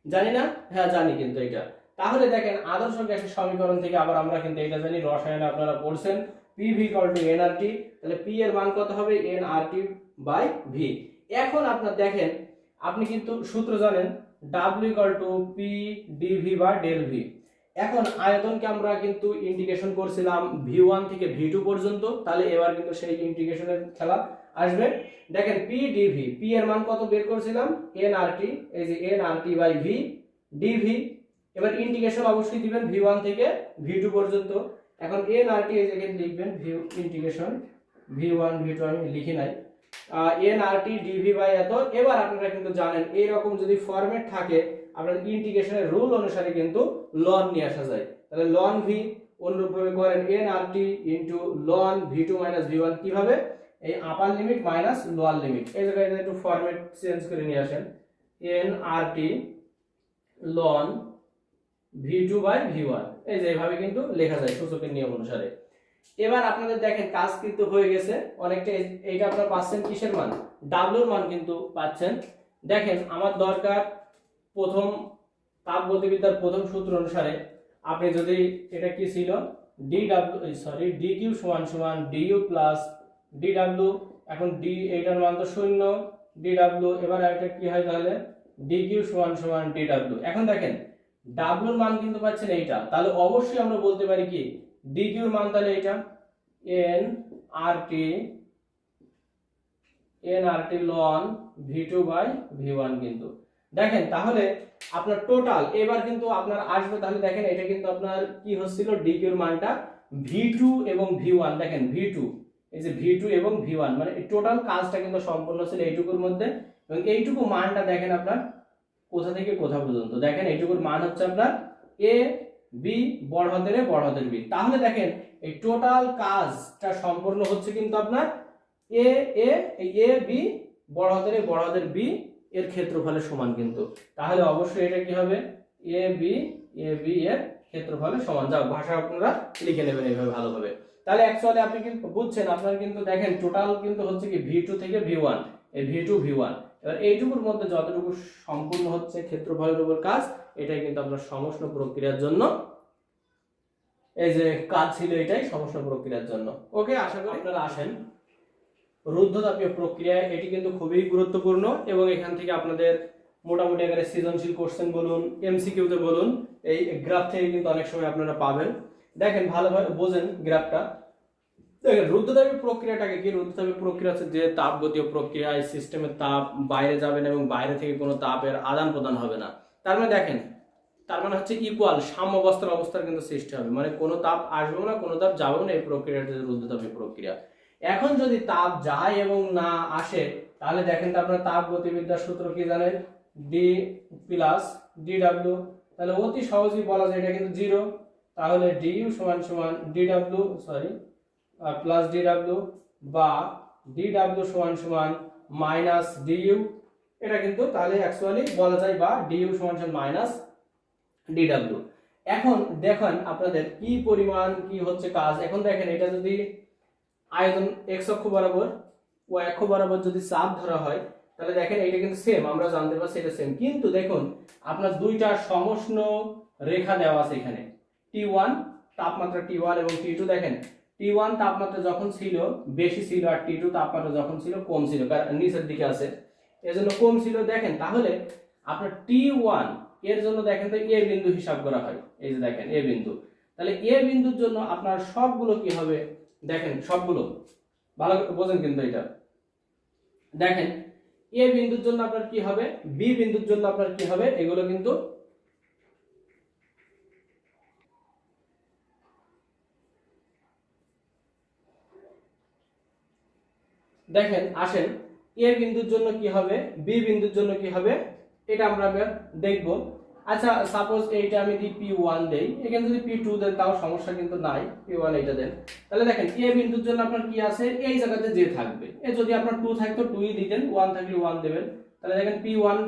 জানি না? হ্যাঁ জানি কিন্তু এটা। তাহলে দেখেন আদর্শ গ্যাসের সমীকরণ থেকে আবার আমরা কিন্তু এটা জানি, রসায়নে আপনারা পড়ছেন PV = nRT, তাহলে P এর মান কত হবে nRT/V। এখন আপনারা দেখেন আপনি কিন্তু সূত্র জানেন W = P dV/ΔV। এখন আয়তনকে আমরা কিন্তু ইন্টিগ্রেশন করছিলাম V1 থেকে V2 পর্যন্ত, তাহলে এবার কিন্তু সেই ইন্টিগ্রেশনের খেলা আসবে। দেখেন P dV, P এর মান কত বের করেছিলাম nRT, এই যে nRT/V dV। এবার ইন্টিগ্রেশন অবশ্যই দিবেন V1 থেকে V2 পর্যন্ত। এখন nRT এই জায়গায় লিখবেন ইন্টিগ্রেশন V1 V2 আমি লিখি নাই, nRT dv বাই এত। এবার আপনারা কিন্তু জানেন এইরকম যদি ফরম্যাট থাকে আপনাদের ইন্টিগ্রেশনের রুল অনুসারে কিন্তু লন নিয়ে আসা যায়। তাহলে লন v অনুরূপভাবে করেন nRT into loan v2 minus v1 কিভাবে, এই আপার লিমিট মাইনাস লোয়ার লিমিট, এই জায়গায় একটু ফরম্যাট চেঞ্জ করে নিয়ে আসেন nRT loan v2 by v1, এই যে এইভাবে কিন্তু লেখা যায় সূচকের নিয়ম অনুসারে। এবার আপনাদের দেখেন কাজ কিন্তু হয়ে গেছে অনেকটা। এইটা আপনারা পাচ্ছেন কিসের মান, w এর মান কিন্তু পাচ্ছেন। দেখেন আমার দরকার প্রথম তাপগতিবিদ্যার প্রথম সূত্র অনুসারে আপনি যদি এটা কি ছিল dq সমান সমান du প্লাস dw, এখন d এইটার মান তো 0 dw, এবার এটা কি হয় তাহলে dq সমান সমান dw। এখন দেখেন w এর মান কিন্তু পাচ্ছেন এইটা, তাহলে অবশ্যই আমরা বলতে পারি কি dq এর মান তাহলে এইটা nRT ln v2 by v1 কিন্তু দেখেন। তাহলে আপনার টোটাল এবার কিন্তু আপনার আসবে, তাহলে দেখেন এটা কিন্তু আপনার কি হচ্ছিল dq এর মানটা v2 এবং v1, দেখেন v2 এই যে v2 এবং v1 মানে টোটাল কাজটা কিন্তু সম্পূর্ণ ছিল এইটুকুর মধ্যে। এবং এইটুকু মানটা দেখেন আপনার কোথা থেকে কোথা পর্যন্ত, দেখেন এইটুকুর মান হচ্ছে আপনার a b বড় হাতের a বড় হাতের b। তাহলে দেখেন এই টোটাল কাজটা সম্পূর্ণ হচ্ছে কিন্তু আপনার a b বড় হাতের a বড় হাতের b এর ক্ষেত্রফলের সমান কিন্তু। তাহলে অবশ্যই এটা কি হবে a b এর ক্ষেত্রফলের সমান। যাও ভাষা আপনারা লিখে নেবেন এইভাবে ভালোভাবে। তাহলে অ্যাকচুয়ালি আপনি কিন্তু বুঝছেন, আপনার কিন্তু দেখেন টোটাল কিন্তু হচ্ছে কি v2 থেকে v1, এই v2 v1, এবার এইটুকুর মধ্যে যতটুকু সম্পূর্ণ হচ্ছে ক্ষেত্রফলের উপর কাজ, এটাই কিন্তু আপনার সমষ্ণ প্রক্রিয়ার জন্য এই যে কাজ ছিল, এটাই সমষ্ণ প্রক্রিয়ার জন্য। ওকে, আশা করি আপনারা আসেন রুদ্ধতাপীয় প্রক্রিয়া, এটি কিন্তু খুবই গুরুত্বপূর্ণ এবং এখান থেকে আপনাদের মোটামুটি আকারে সৃজনশীল কোশ্চেন বলুন এমসিকিউতে বলুন এই গ্রাফ থেকে কিন্তু অনেক সময় আপনারা পাবেন। দেখেন ভালোভাবে বোঝেন গ্রাফটা। দেখেন রুদ্ধতাপীয় প্রক্রিয়াটাকে কি, রুদ্ধতাপীয় প্রক্রিয়া হচ্ছে যে তাপগতীয় প্রক্রিয়া, এই সিস্টেমের তাপ বাইরে যাবে না এবং বাইরে থেকে কোনো তাপের আদান প্রদান হবে না। তার মানে দেখেন, তার মানে হচ্ছে ইকুয়াল অবস্থার কিন্তু সৃষ্টি হবে, মানে কোনো তাপ আসবেও না কোনো তাপ যাবেও না, এই প্রক্রিয়াটা রুদ্ধতাপীয় প্রক্রিয়া। এখন যদি তাপ যায় এবং না আসে তাহলে দেখেন তো আপনার তাপ গতিবিদ্যার সূত্র কি জানেন, d প্লাস dw। তাহলে অতি সহজেই বলা যায় এটা কিন্তু 0, তাহলে du সমান সমান dw প্লাস dw বা dw সমান সমান মাইনাস du, এটা কিন্তু তাহলে অ্যাকচুয়ালি বলা যায়, বা du সমান সমান মাইনাস dw। এখন দেখেন আপনাদের কি পরিমাণ কি হচ্ছে কাজ। এখন দেখেন এটা যদি আয়তন x অক্ষ বরাবর y অক্ষ বরাবর যদি চাপ ধরা হয় তাহলে দেখেন এটা কিন্তু সেম, আমরা জানতে পারছি এটা সেম, কিন্তু দেখুন আপনার দুইটা সমষ্ণ রেখা দেওয়া আছে এখানে, T1 তাপমাত্রা T1 এবং T2। দেখেন T1 তাপমাত্রা যখন ছিল বেশি ছিল আর T2 তাপমাত্রা যখন ছিল কম ছিল, কারণ নিচের দিকে আছে এজন্য কম ছিল। দেখেন তাহলে আপনার T1 এর জন্য দেখেন তো a বিন্দু হিসাব করা হয়, এই যে দেখেন a বিন্দু। তাহলে a বিন্দুর জন্য আপনার সবগুলো কি হবে, দেখেন সবগুলো ভালো করে বোঝেন কিন্তু এটা। দেখেন a বিন্দুর জন্য আপনার কি হবে, b বিন্দুর জন্য আপনার কি হবে, এগুলো কিন্তু দেখেন আসেন a বিন্দুর জন্য কি হবে, b বিন্দুর জন্য কি হবে, এটা আমরা দেখব। আচ্ছা সাপোজ এইটা আমি দিই p1 দেই, এখানে যদি p2 দেন তাও সমস্যা কিন্তু নাই, p1 এইটা দেন। তাহলে দেখেন a বিন্দুর জন্য আপনার কি আছে, এই জায়গাতে যে থাকবে, এ যদি আপনার 2 থাকতো 2 ই দিতেন, 1 থাকলে 1 দেবেন। তাহলে দেখেন p1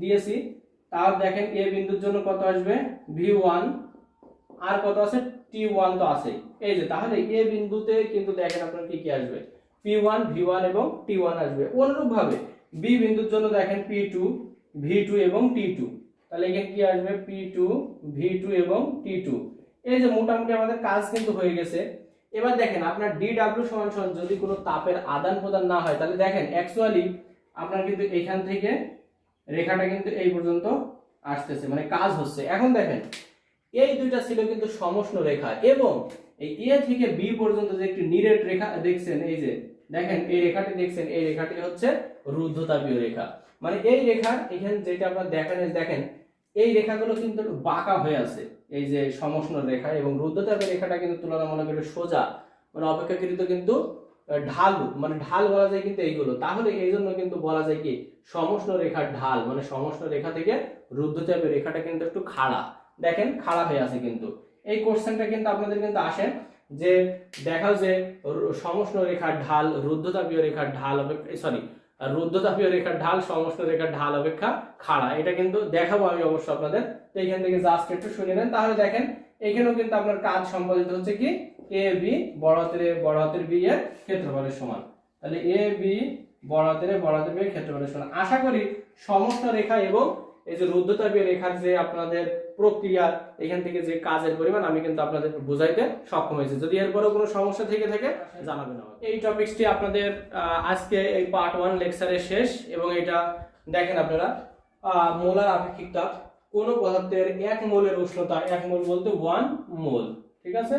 দিয়েছি, তার দেখেন a বিন্দুর জন্য কত আসবে v1, আর কত আছে t1 তো আছে এই যে। তাহলে a বিন্দুতে কিন্তু দেখেন আপনার কি কি আসবে, p1 v1 এবং t1 আসবে। অনুরূপ ভাবে b বিন্দুর জন্য দেখেন p2 v2 এবং t2, তাহলে এখানে কি আসবে p2 v2 এবং t2। এই যে মোটামুটি আমাদের কাজ কিন্তু হয়ে গেছে। এবার দেখেন আপনার dw সমান সমান যদি কোনো তাপের আদান প্রদান না হয় তাহলে দেখেন অ্যাকচুয়ালি আপনার কিন্তু এখান থেকে রেখাটা কিন্তু এই পর্যন্ত আসতেছে, মানে কাজ হচ্ছে। এখন দেখেন এই দুইটা ছিল কিন্তু সমষ্ণ রেখা এবং এই a থেকে b পর্যন্ত যে একটি নিরেট রেখা দেখছেন, এই যে দেখেন এই রেখাটি দেখছেন, এই রেখাটি হচ্ছে রুদ্ধতাপীয় রেখা। মানে এই রেখার এখানে যেটা আপনারা দেখেন এই রেখাগুলো কিন্তু বাঁকা হয়ে আছে, এই যে সমষ্ণ রেখা, এবং রুদ্ধতাপীয় রেখাটা কিন্তু তুলনামূলকভাবে সোজা, মানে অপেক্ষাকৃত কিন্তু ঢাল, মানে ঢাল বলা যায় কিন্তু এইগুলো, তাহলে এই জন্য কিন্তু বলা যায় কি সমষ্ণ রেখার ঢাল, মানে সমষ্ণ রেখা থেকে রুদ্ধচাপের রেখাটা কিন্তু একটু খাড়া, দেখেন খাড়া হয়ে আছে। কিন্তু এই কোশ্চেনটা কিন্তু আপনাদের কিন্তু আসে যে দেখাও যে সমষ্ণ রেখার ঢাল রুদ্ধচাপীয় রেখার ঢাল রুদ্ধচাপীয় রেখার ঢাল সমষ্ণ রেখার ঢাল অপেক্ষা খাড়া, এটা কিন্তু দেখাবো আমি অবশ্য আপনাদের। তো এখান থেকে জাস্ট একটু শুনে নেন, তাহলে দেখেন এখানেও কিন্তু আপনার কাজ সম্পাদিত হচ্ছে কি এ বি বড় হাতের বি এর ক্ষেত্রফলের সমান, তাহলে এ বি বড় হাতের বি এর ক্ষেত্রফলের সমান। আশা করি সমষ্ণ রেখা এবং এই যে রুদ্ধচাপীয় রেখার যে আপনাদের প্রক্রিয়া, এখান থেকে যে কাজের পরিমাণ আমি কিন্তু আপনাদের বোঝাইতে সক্ষম হয়েছি। যদি এরপরেও কোনো সমস্যা থেকে থাকে জানাবেন আমাকে। এই টপিকসটি আপনাদের আজকে এই পার্ট 1 লেকচারের শেষ, এবং এটা দেখেন আপনারা মোলার আপেক্ষিক তাপ, কোন পদার্থের 1 মোলের উষ্ণতা, 1 মোল বলতে 1 মোল, ঠিক আছে,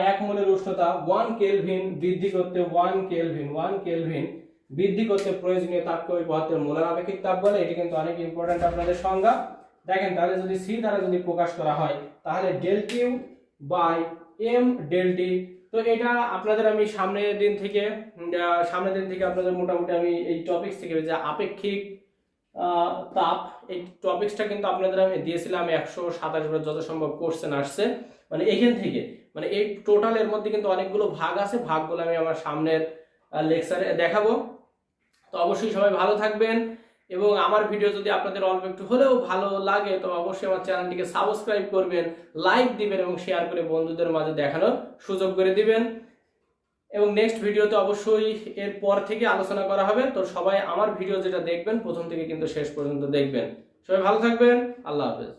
1 মোলের উষ্ণতা 1 কেলভিন বৃদ্ধি করতে 1 কেলভিন বৃদ্ধি করতে প্রয়োজনীয় তাপকে ওই পদার্থের মোলার আপেক্ষিক তাপ বলে। এটি কিন্তু অনেক ইম্পর্টেন্ট আপনাদের সংজ্ঞা। দেখেন তাহলে যদি সি দ্বারা যদি প্রকাশ করা হয় তাহলে del Q by M del T. তো এটা আপনাদের আমি সামনের দিন থেকে আপনাদের মোটামুটি আমি এই টপিকস থেকে যে আপেক্ষিক তাপ, এই টপিকসটা কিন্তু আপনাদের আমি দিয়েছিলাম 127 বার যত সম্ভব কোশ্চেন আসছে, মানে এখান থেকে, মানে এই টোটাল এর মধ্যে কিন্তু অনেকগুলো ভাগ আছে, ভাগগুলো আমি আমার সামনের লেকচারে দেখাবো। তো অবশ্যই সবাই ভালো থাকবেন, এবং আমার ভিডিও যদি আপনাদের অল্প একটু হলেও ভালো লাগে তো অবশ্যই আমার চ্যানেলটিকে সাবস্ক্রাইব করবেন, লাইক দিবেন এবং শেয়ার করে বন্ধুদের মাঝে দেখানোর সুযোগ করে দিবেন। এবং নেক্সট ভিডিওতে অবশ্যই এর পর থেকে আলোচনা করা হবে। তো সবাই আমার ভিডিও যেটা দেখবেন প্রথম থেকে কিন্তু শেষ পর্যন্ত দেখবেন। সবাই ভালো থাকবেন, আল্লাহ হাফেজ।